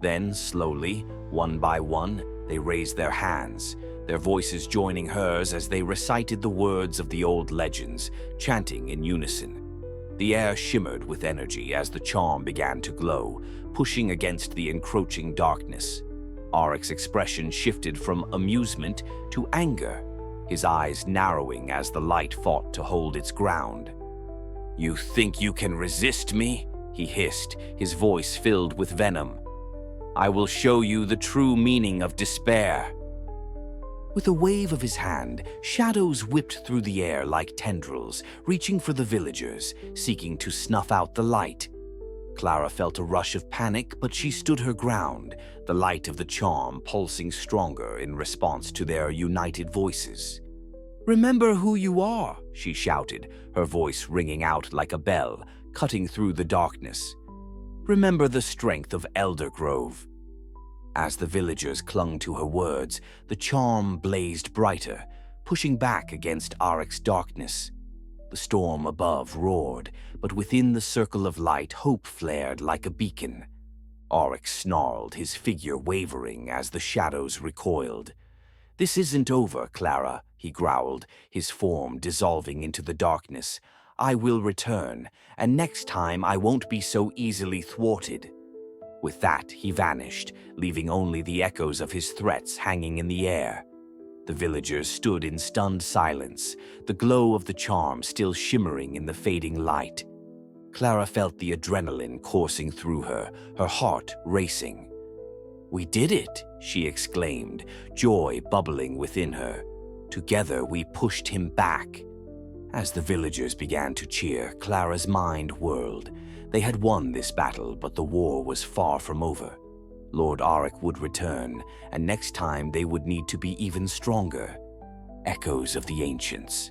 Then, slowly, one by one, they raised their hands, their voices joining hers as they recited the words of the old legends, chanting in unison. The air shimmered with energy as the charm began to glow, pushing against the encroaching darkness. Aric's expression shifted from amusement to anger, his eyes narrowing as the light fought to hold its ground. "You think you can resist me?" he hissed, his voice filled with venom. "I will show you the true meaning of despair." With a wave of his hand, shadows whipped through the air like tendrils, reaching for the villagers, seeking to snuff out the light. Clara felt a rush of panic, but she stood her ground, the light of the charm pulsing stronger in response to their united voices. "Remember who you are," she shouted, her voice ringing out like a bell, cutting through the darkness. "Remember the strength of Eldergrove." As the villagers clung to her words, the charm blazed brighter, pushing back against Aric's darkness. The storm above roared, but within the circle of light, hope flared like a beacon. Aric snarled, his figure wavering as the shadows recoiled. "This isn't over, Clara," he growled, his form dissolving into the darkness. "I will return, and next time I won't be so easily thwarted." With that, he vanished, leaving only the echoes of his threats hanging in the air. The villagers stood in stunned silence, the glow of the charm still shimmering in the fading light. Clara felt the adrenaline coursing through her, her heart racing. "We did it!" she exclaimed, joy bubbling within her. "Together we pushed him back." As the villagers began to cheer, Clara's mind whirled. They had won this battle, but the war was far from over. Lord Aric would return, and next time they would need to be even stronger. Echoes of the ancients.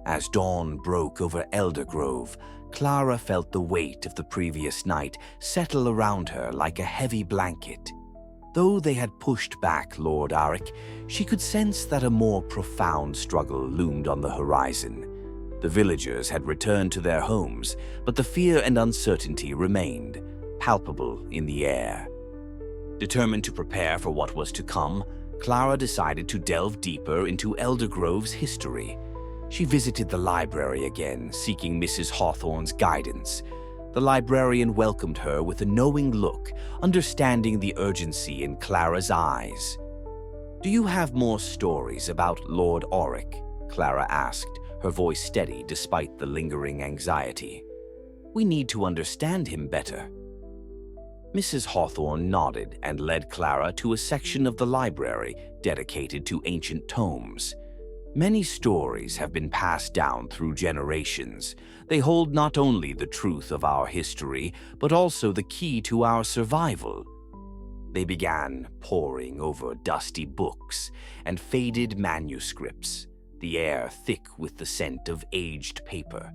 As dawn broke over Eldergrove, Clara felt the weight of the previous night settle around her like a heavy blanket. Though they had pushed back Lord Aric, she could sense that a more profound struggle loomed on the horizon. The villagers had returned to their homes, but the fear and uncertainty remained, palpable in the air. Determined to prepare for what was to come, Clara decided to delve deeper into Eldergrove's history. She visited the library again, seeking Mrs. Hawthorne's guidance. The librarian welcomed her with a knowing look, understanding the urgency in Clara's eyes. "Do you have more stories about Lord Aric?" Clara asked, her voice steady despite the lingering anxiety. "We need to understand him better." Mrs. Hawthorne nodded and led Clara to a section of the library dedicated to ancient tomes. Many stories have been passed down through generations. They hold not only the truth of our history, but also the key to our survival. They began poring over dusty books and faded manuscripts, the air thick with the scent of aged paper.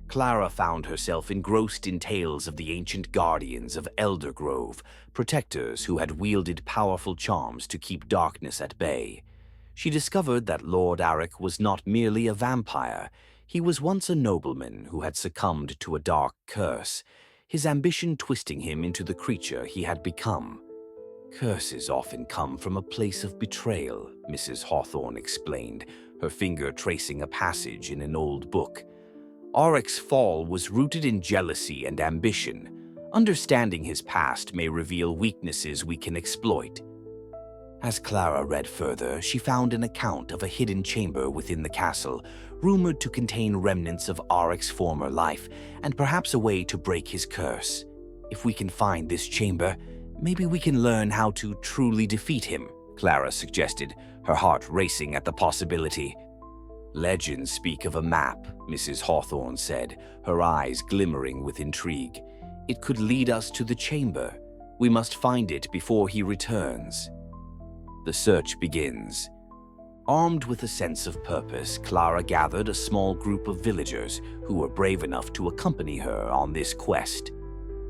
Clara found herself engrossed in tales of the ancient guardians of Eldergrove, protectors who had wielded powerful charms to keep darkness at bay. She discovered that Lord Aric was not merely a vampire. He was once a nobleman who had succumbed to a dark curse, his ambition twisting him into the creature he had become. "Curses often come from a place of betrayal," Mrs. Hawthorne explained, her finger tracing a passage in an old book. "Aric's fall was rooted in jealousy and ambition. Understanding his past may reveal weaknesses we can exploit." As Clara read further, she found an account of a hidden chamber within the castle, rumored to contain remnants of Aric's former life, and perhaps a way to break his curse. "If we can find this chamber, maybe we can learn how to truly defeat him," Clara suggested, her heart racing at the possibility. "Legends speak of a map," Mrs. Hawthorne said, her eyes glimmering with intrigue. "It could lead us to the chamber. We must find it before he returns." The search begins. Armed with a sense of purpose, Clara gathered a small group of villagers who were brave enough to accompany her on this quest.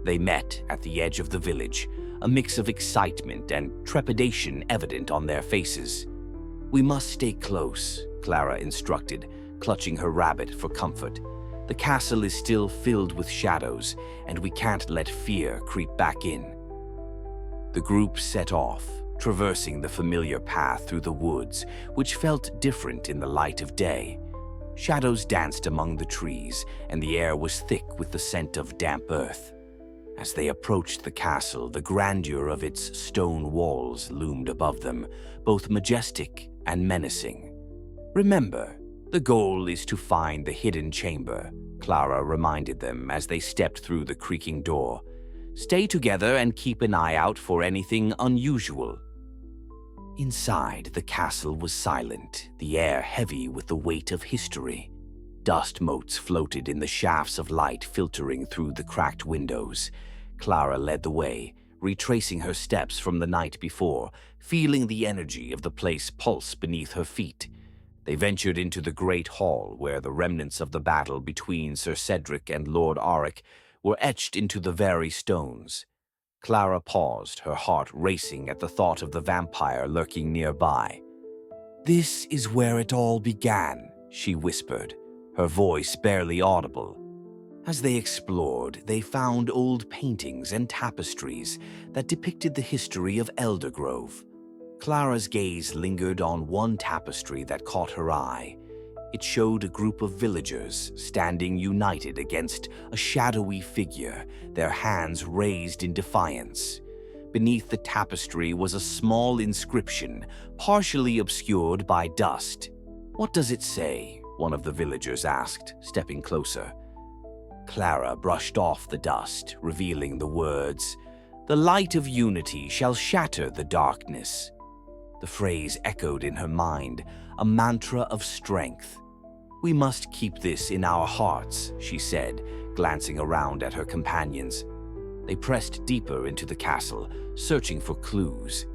They met at the edge of the village, a mix of excitement and trepidation evident on their faces. "We must stay close," Clara instructed, clutching her rabbit for comfort. "The castle is still filled with shadows, and we can't let fear creep back in." The group set off, traversing the familiar path through the woods, which felt different in the light of day. Shadows danced among the trees, and the air was thick with the scent of damp earth. As they approached the castle, the grandeur of its stone walls loomed above them, both majestic and menacing. "Remember, the goal is to find the hidden chamber," Clara reminded them as they stepped through the creaking door. "Stay together and keep an eye out for anything unusual." Inside, the castle was silent, the air heavy with the weight of history. Dust motes floated in the shafts of light filtering through the cracked windows. Clara led the way, retracing her steps from the night before, feeling the energy of the place pulse beneath her feet. They ventured into the great hall where the remnants of the battle between Sir Cedric and Lord Aric were etched into the very stones. Clara paused, her heart racing at the thought of the vampire lurking nearby. "This is where it all began," she whispered, her voice barely audible. As they explored, they found old paintings and tapestries that depicted the history of Eldergrove. Clara's gaze lingered on one tapestry that caught her eye. It showed a group of villagers standing united against a shadowy figure, their hands raised in defiance. Beneath the tapestry was a small inscription, partially obscured by dust. "What does it say?" one of the villagers asked, stepping closer. Clara brushed off the dust, revealing the words, "The light of unity shall shatter the darkness." The phrase echoed in her mind, a mantra of strength. "We must keep this in our hearts," she said, glancing around at her companions. They pressed deeper into the castle, searching for clues.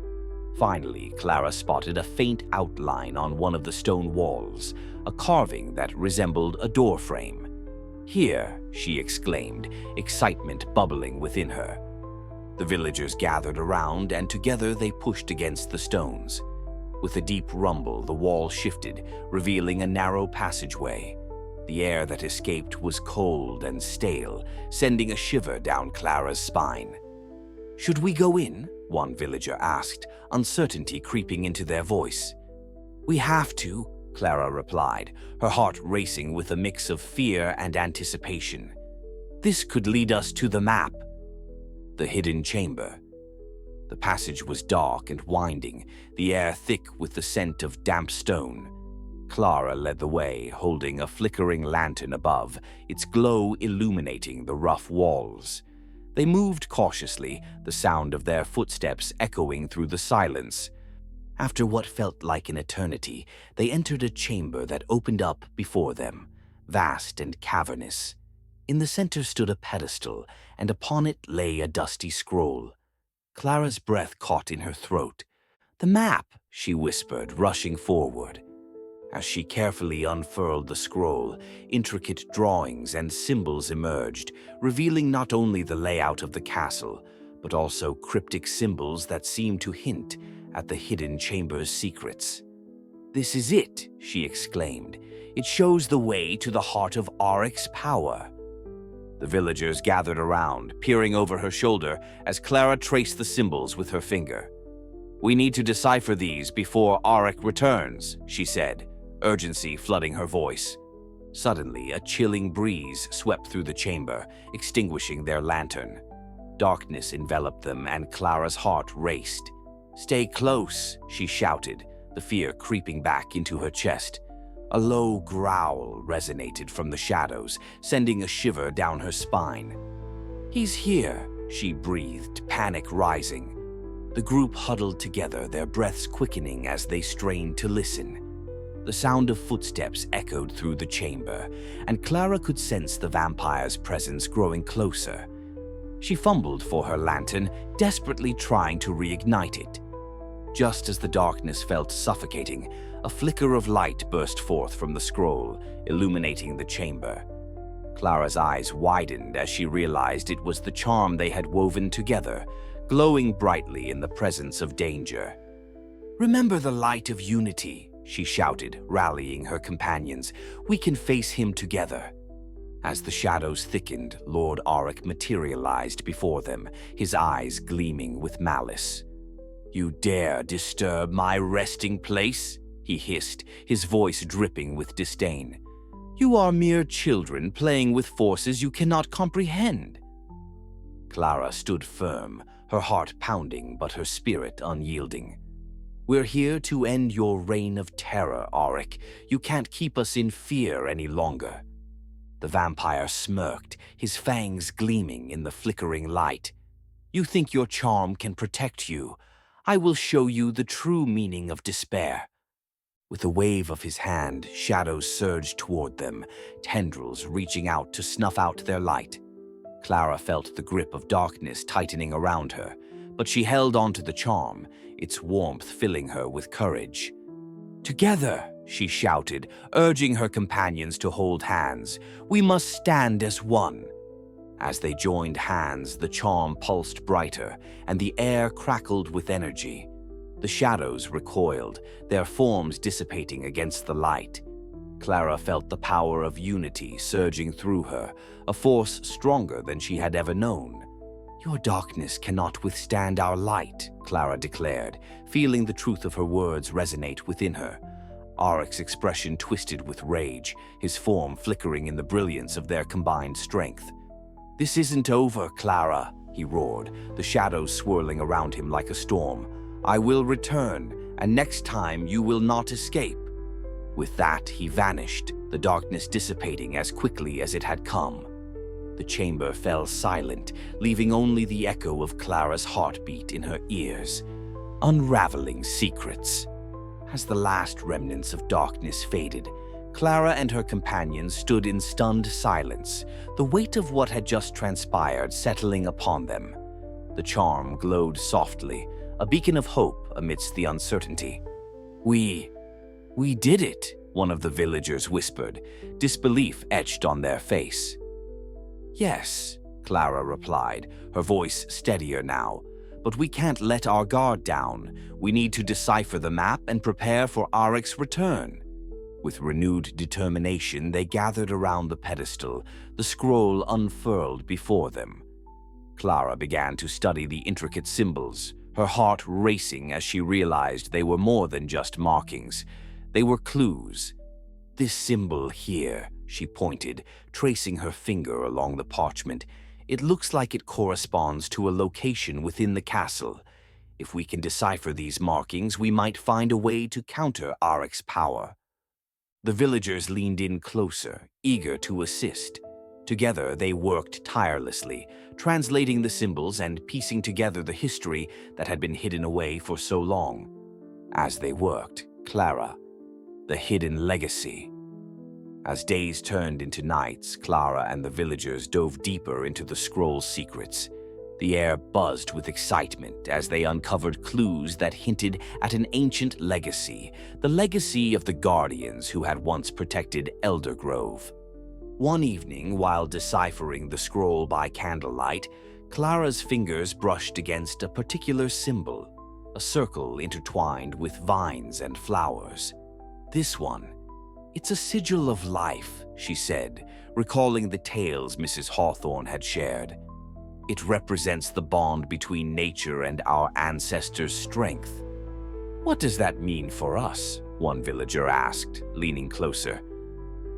Finally, Clara spotted a faint outline on one of the stone walls, a carving that resembled a doorframe. "Here," she exclaimed, excitement bubbling within her. The villagers gathered around, and together they pushed against the stones. With a deep rumble, the wall shifted, revealing a narrow passageway. The air that escaped was cold and stale, sending a shiver down Clara's spine. "Should we go in?" one villager asked, uncertainty creeping into their voice. "We have to," Clara replied, her heart racing with a mix of fear and anticipation. "This could lead us to the map." The hidden chamber. The passage was dark and winding, the air thick with the scent of damp stone. Clara led the way, holding a flickering lantern above, its glow illuminating the rough walls. They moved cautiously, the sound of their footsteps echoing through the silence. After what felt like an eternity, they entered a chamber that opened up before them, vast and cavernous. In the center stood a pedestal, and upon it lay a dusty scroll. Clara's breath caught in her throat. "The map," she whispered, rushing forward. As she carefully unfurled the scroll, intricate drawings and symbols emerged, revealing not only the layout of the castle, but also cryptic symbols that seemed to hint at the hidden chamber's secrets. "This is it," she exclaimed. "It shows the way to the heart of Aric's power." The villagers gathered around, peering over her shoulder as Clara traced the symbols with her finger. "We need to decipher these before Aric returns," she said, urgency flooding her voice. Suddenly, a chilling breeze swept through the chamber, extinguishing their lantern. Darkness enveloped them, and Clara's heart raced. "Stay close," she shouted, the fear creeping back into her chest. A low growl resonated from the shadows, sending a shiver down her spine. "He's here," she breathed, panic rising. The group huddled together, their breaths quickening as they strained to listen. The sound of footsteps echoed through the chamber, and Clara could sense the vampire's presence growing closer. She fumbled for her lantern, desperately trying to reignite it. Just as the darkness felt suffocating, a flicker of light burst forth from the scroll, illuminating the chamber. Clara's eyes widened as she realized it was the charm they had woven together, glowing brightly in the presence of danger. "Remember the light of unity," she shouted, rallying her companions. "We can face him together." As the shadows thickened, Lord Aric materialized before them, his eyes gleaming with malice. "You dare disturb my resting place?" he hissed, his voice dripping with disdain. "You are mere children playing with forces you cannot comprehend." Clara stood firm, her heart pounding but her spirit unyielding. "We're here to end your reign of terror, Aric. You can't keep us in fear any longer." The vampire smirked, his fangs gleaming in the flickering light. "You think your charm can protect you? I will show you the true meaning of despair." With a wave of his hand, shadows surged toward them, tendrils reaching out to snuff out their light. Clara felt the grip of darkness tightening around her, but she held onto the charm, its warmth filling her with courage. "Together," she shouted, urging her companions to hold hands. "We must stand as one." As they joined hands, the charm pulsed brighter, and the air crackled with energy. The shadows recoiled, their forms dissipating against the light. Clara felt the power of unity surging through her, a force stronger than she had ever known. "Your darkness cannot withstand our light," Clara declared, feeling the truth of her words resonate within her. Aric's expression twisted with rage, his form flickering in the brilliance of their combined strength. "This isn't over, Clara," he roared, the shadows swirling around him like a storm. "I will return, and next time you will not escape." With that, he vanished, the darkness dissipating as quickly as it had come. The chamber fell silent, leaving only the echo of Clara's heartbeat in her ears. Unraveling secrets. As the last remnants of darkness faded, Clara and her companions stood in stunned silence, the weight of what had just transpired settling upon them. The charm glowed softly, a beacon of hope amidst the uncertainty. We did it," one of the villagers whispered, disbelief etched on their face. "Yes," Clara replied, her voice steadier now, "but we can't let our guard down. We need to decipher the map and prepare for Aric's return." With renewed determination, they gathered around the pedestal, the scroll unfurled before them. Clara began to study the intricate symbols, her heart racing as she realized they were more than just markings. They were clues. "This symbol here," she pointed, tracing her finger along the parchment. "It looks like it corresponds to a location within the castle. If we can decipher these markings, we might find a way to counter Aric's power." The villagers leaned in closer, eager to assist. Together, they worked tirelessly, translating the symbols and piecing together the history that had been hidden away for so long. As they worked, Clara, the hidden legacy. As days turned into nights, Clara and the villagers dove deeper into the scroll's secrets. The air buzzed with excitement as they uncovered clues that hinted at an ancient legacy, the legacy of the guardians who had once protected Eldergrove. One evening, while deciphering the scroll by candlelight, Clara's fingers brushed against a particular symbol, a circle intertwined with vines and flowers. "This one. It's a sigil of life," she said, recalling the tales Mrs. Hawthorne had shared. "It represents the bond between nature and our ancestors' strength." "What does that mean for us?" one villager asked, leaning closer.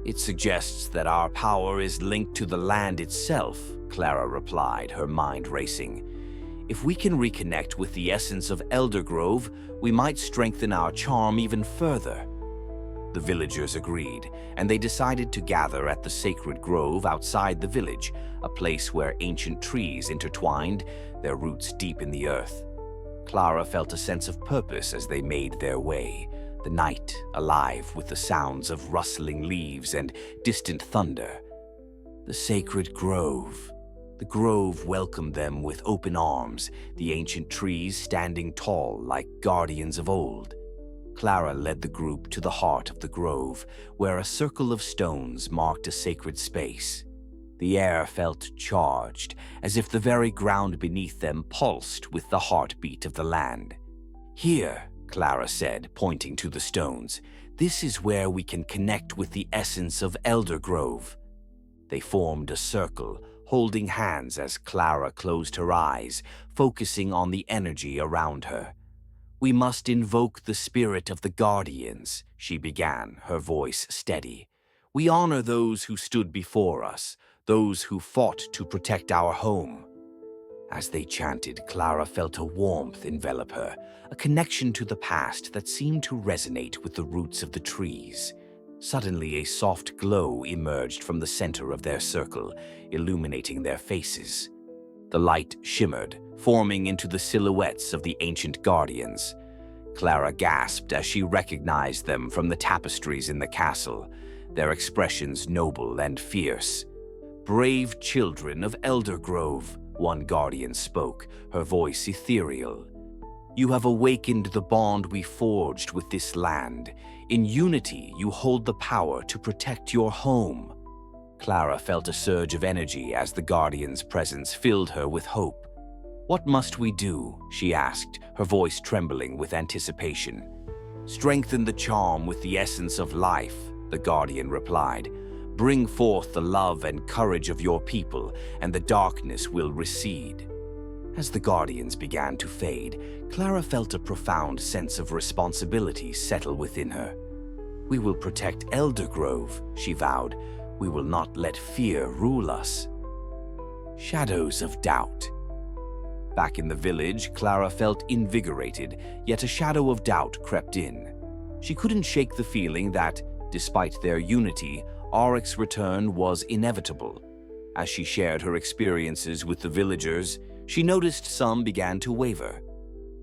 "It suggests that our power is linked to the land itself," Clara replied, her mind racing. "If we can reconnect with the essence of Eldergrove, we might strengthen our charm even further." The villagers agreed, and they decided to gather at the sacred grove outside the village, a place where ancient trees intertwined, their roots deep in the earth. Clara felt a sense of purpose as they made their way, the night alive with the sounds of rustling leaves and distant thunder. The sacred grove. The grove welcomed them with open arms, the ancient trees standing tall like guardians of old. Clara led the group to the heart of the grove, where a circle of stones marked a sacred space. The air felt charged, as if the very ground beneath them pulsed with the heartbeat of the land. "Here," Clara said, pointing to the stones. "This is where we can connect with the essence of Eldergrove." They formed a circle, holding hands as Clara closed her eyes, focusing on the energy around her. "We must invoke the spirit of the guardians," she began, her voice steady. "We honor those who stood before us, those who fought to protect our home." As they chanted, Clara felt a warmth envelop her, a connection to the past that seemed to resonate with the roots of the trees. Suddenly, a soft glow emerged from the center of their circle, illuminating their faces. The light shimmered, forming into the silhouettes of the ancient guardians. Clara gasped as she recognized them from the tapestries in the castle, their expressions noble and fierce. "Brave children of Eldergrove," one guardian spoke, her voice ethereal. "You have awakened the bond we forged with this land. In unity, you hold the power to protect your home." Clara felt a surge of energy as the guardian's presence filled her with hope. "What must we do?" she asked, her voice trembling with anticipation. "Strengthen the charm with the essence of life," the guardian replied. "Bring forth the love and courage of your people, and the darkness will recede." As the guardians began to fade, Clara felt a profound sense of responsibility settle within her. "We will protect Eldergrove," she vowed. "We will not let fear rule us." Shadows of doubt. Back in the village, Clara felt invigorated, yet a shadow of doubt crept in. She couldn't shake the feeling that, despite their unity, Aric's return was inevitable. As she shared her experiences with the villagers, she noticed some began to waver.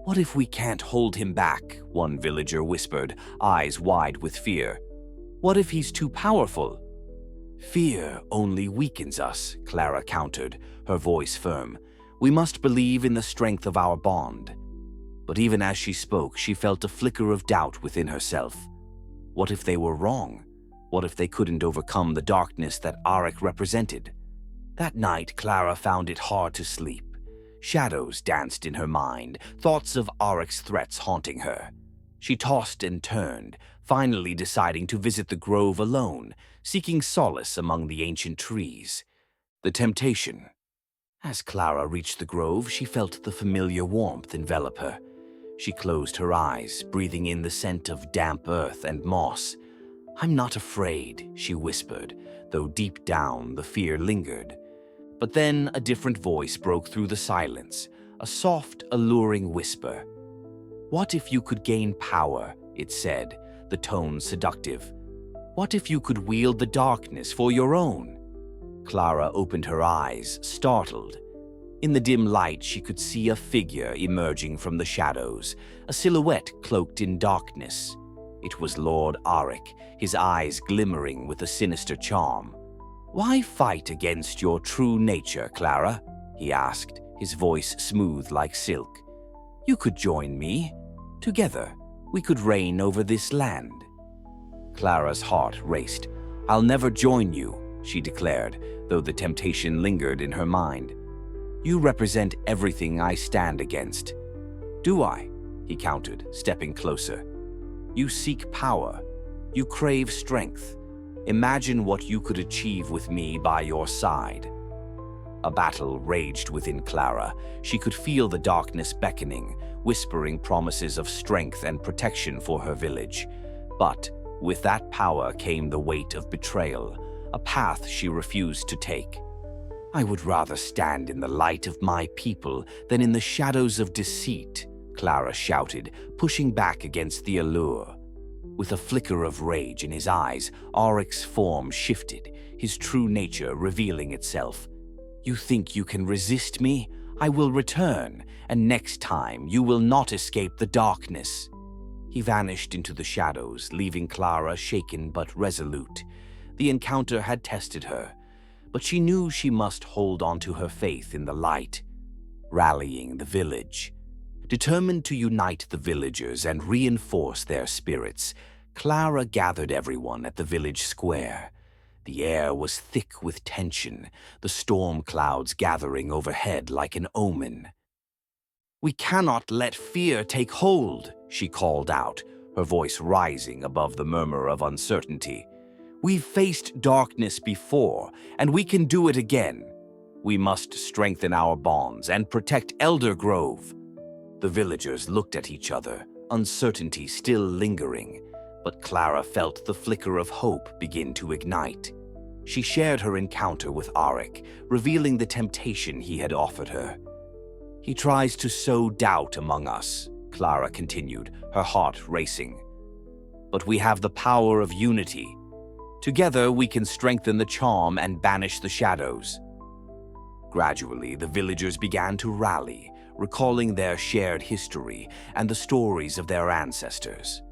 "What if we can't hold him back?" one villager whispered, eyes wide with fear. "What if he's too powerful?" "Fear only weakens us," Clara countered, her voice firm. "We must believe in the strength of our bond." But even as she spoke, she felt a flicker of doubt within herself. What if they were wrong? What if they couldn't overcome the darkness that Aric represented? That night, Clara found it hard to sleep. Shadows danced in her mind, thoughts of Aric's threats haunting her. She tossed and turned, finally deciding to visit the grove alone, seeking solace among the ancient trees. The temptation. As Clara reached the grove, she felt the familiar warmth envelop her. She closed her eyes, breathing in the scent of damp earth and moss. "I'm not afraid," she whispered, though deep down the fear lingered. But then a different voice broke through the silence, a soft, alluring whisper. "What if you could gain power?" it said, the tone seductive. "What if you could wield the darkness for your own?" Clara opened her eyes, startled. In the dim light, she could see a figure emerging from the shadows, a silhouette cloaked in darkness. It was Lord Aric, his eyes glimmering with a sinister charm. "Why fight against your true nature, Clara?" he asked, his voice smooth like silk. "You could join me. Together, we could reign over this land." Clara's heart raced. "I'll never join you," she declared, though the temptation lingered in her mind. "You represent everything I stand against." "Do I?" he countered, stepping closer. "You seek power. You crave strength. Imagine what you could achieve with me by your side." A battle raged within Clara. She could feel the darkness beckoning, whispering promises of strength and protection for her village. But with that power came the weight of betrayal, a path she refused to take. "I would rather stand in the light of my people than in the shadows of deceit," Clara shouted, pushing back against the allure. With a flicker of rage in his eyes, Aric's form shifted, his true nature revealing itself. "You think you can resist me? I will return, and next time you will not escape the darkness." He vanished into the shadows, leaving Clara shaken but resolute. The encounter had tested her, but she knew she must hold on to her faith in the light. Rallying the village. Determined to unite the villagers and reinforce their spirits, Clara gathered everyone at the village square. The air was thick with tension, the storm clouds gathering overhead like an omen. We cannot let fear take hold, she called out, her voice rising above the murmur of uncertainty. We've faced darkness before, and we can do it again. We must strengthen our bonds and protect Eldergrove. The villagers looked at each other, uncertainty still lingering, but Clara felt the flicker of hope begin to ignite. She shared her encounter with Aric, revealing the temptation he had offered her. He tries to sow doubt among us, Clara continued, her heart racing. But we have the power of unity. Together we can strengthen the charm and banish the shadows. Gradually, the villagers began to rally, recalling their shared history and the stories of their ancestors.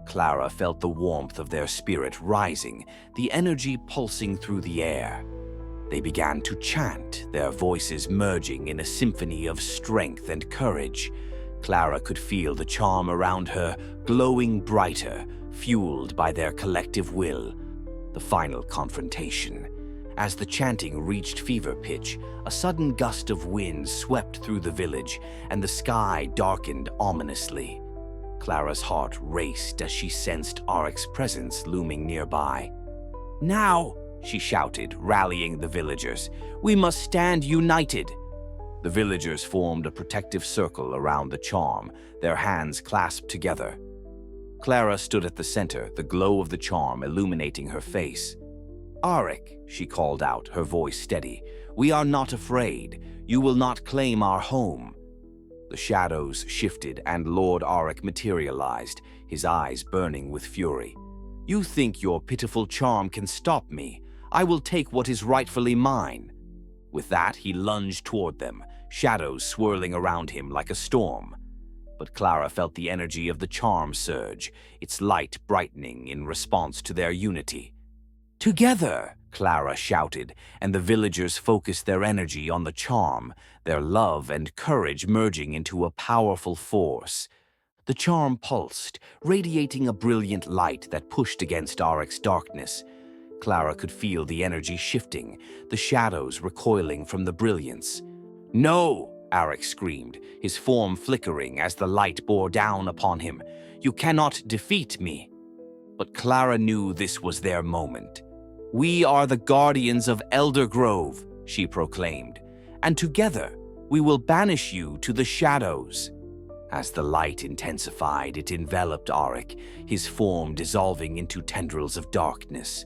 Clara felt the warmth of their spirit rising, the energy pulsing through the air. They began to chant, their voices merging in a symphony of strength and courage. Clara could feel the charm around her glowing brighter, fueled by their collective will. The final confrontation. As the chanting reached fever pitch, a sudden gust of wind swept through the village, and the sky darkened ominously. Clara's heart raced as she sensed Aric's presence looming nearby. Now, she shouted, rallying the villagers. We must stand united. The villagers formed a protective circle around the charm, their hands clasped together. Clara stood at the center, the glow of the charm illuminating her face. Aric, she called out, her voice steady. We are not afraid. You will not claim our home. The shadows shifted and Lord Aric materialized, his eyes burning with fury. You think your pitiful charm can stop me? I will take what is rightfully mine. With that, he lunged toward them, shadows swirling around him like a storm. But Clara felt the energy of the charm surge, its light brightening in response to their unity. Together, Clara shouted, and the villagers focused their energy on the charm, their love and courage merging into a powerful force. The charm pulsed, radiating a brilliant light that pushed against Aric's darkness. Clara could feel the energy shifting, the shadows recoiling from the brilliance. No! Aric screamed, his form flickering as the light bore down upon him. You cannot defeat me. But Clara knew this was their moment. We are the guardians of Eldergrove, she proclaimed, and together we will banish you to the shadows. As the light intensified, it enveloped Aric, his form dissolving into tendrils of darkness.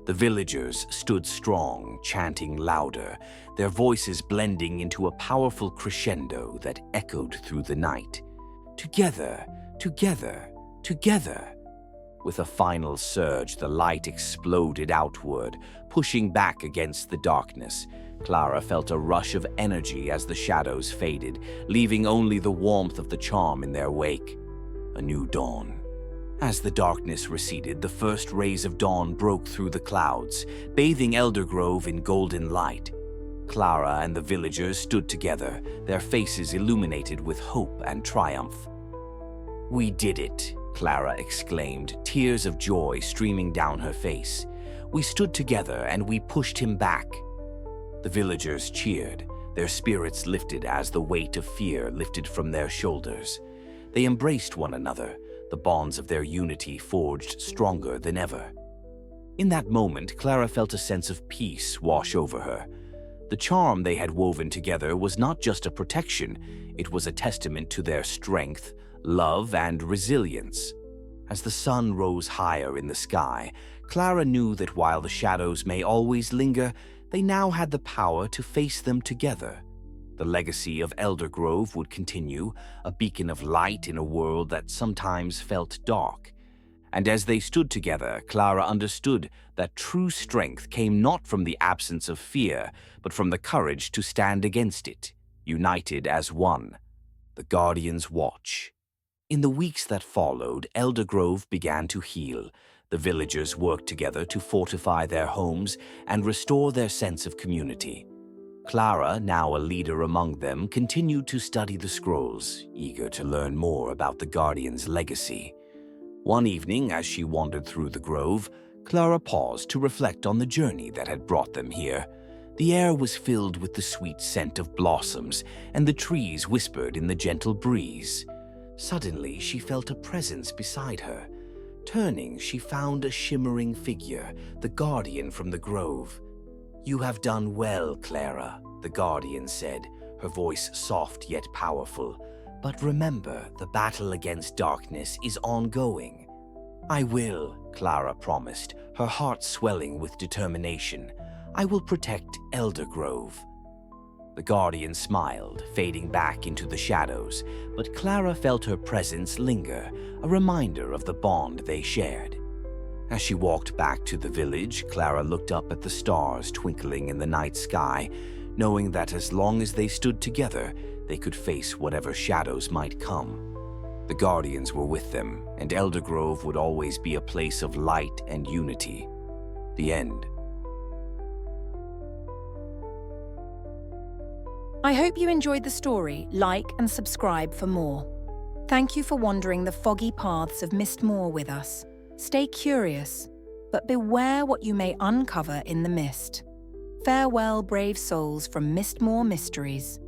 The villagers stood strong, chanting louder, their voices blending into a powerful crescendo that echoed through the night. Together, together, together. With a final surge, the light exploded outward, pushing back against the darkness. Clara felt a rush of energy as the shadows faded, leaving only the warmth of the charm in their wake. A new dawn. As the darkness receded, the first rays of dawn broke through the clouds, bathing Eldergrove in golden light. Clara and the villagers stood together, their faces illuminated with hope and triumph. We did it, Clara exclaimed, tears of joy streaming down her face. We stood together and we pushed him back. The villagers cheered, their spirits lifted as the weight of fear lifted from their shoulders. They embraced one another, the bonds of their unity forged stronger than ever. In that moment, Clara felt a sense of peace wash over her. The charm they had woven together was not just a protection, it was a testament to their strength, love, and resilience. As the sun rose higher in the sky, Clara knew that while the shadows may always linger, they now had the power to face them together. The legacy of Eldergrove would continue, a beacon of light in a world that sometimes felt dark. And as they stood together, Clara understood that true strength came not from the absence of fear, but from the courage to stand against it, united as one. The Guardian's Watch. In the weeks that followed, Eldergrove began to heal. The villagers worked together to fortify their homes and restore their sense of community. Clara, now a leader among them, continued to study the scrolls, eager to learn more about the Guardian's legacy. One evening, as she wandered through the grove, Clara paused to reflect on the journey that had brought them here. The air was filled with the sweet scent of blossoms, and the trees whispered in the gentle breeze. Suddenly, she felt a presence beside her. Turning, she found a shimmering figure, the guardian from the grove. "You have done well, Clara," the guardian said, her voice soft yet powerful. "But remember, the battle against darkness is ongoing." "I will," Clara promised, her heart swelling with determination. "I will protect Eldergrove." The guardian smiled, fading back into the shadows, but Clara felt her presence linger, a reminder of the bond they shared. As she walked back to the village, Clara looked up at the stars twinkling in the night sky, knowing that as long as they stood together, they could face whatever shadows might come. The guardians were with them, and Eldergrove would always be a place of light and unity. The end. I hope you enjoyed the story. Like and subscribe for more. Thank you for wandering the foggy paths of Mystmoor with us. Stay curious, but beware what you may uncover in the mist. Farewell, brave souls, from Mystmoor Mysteries.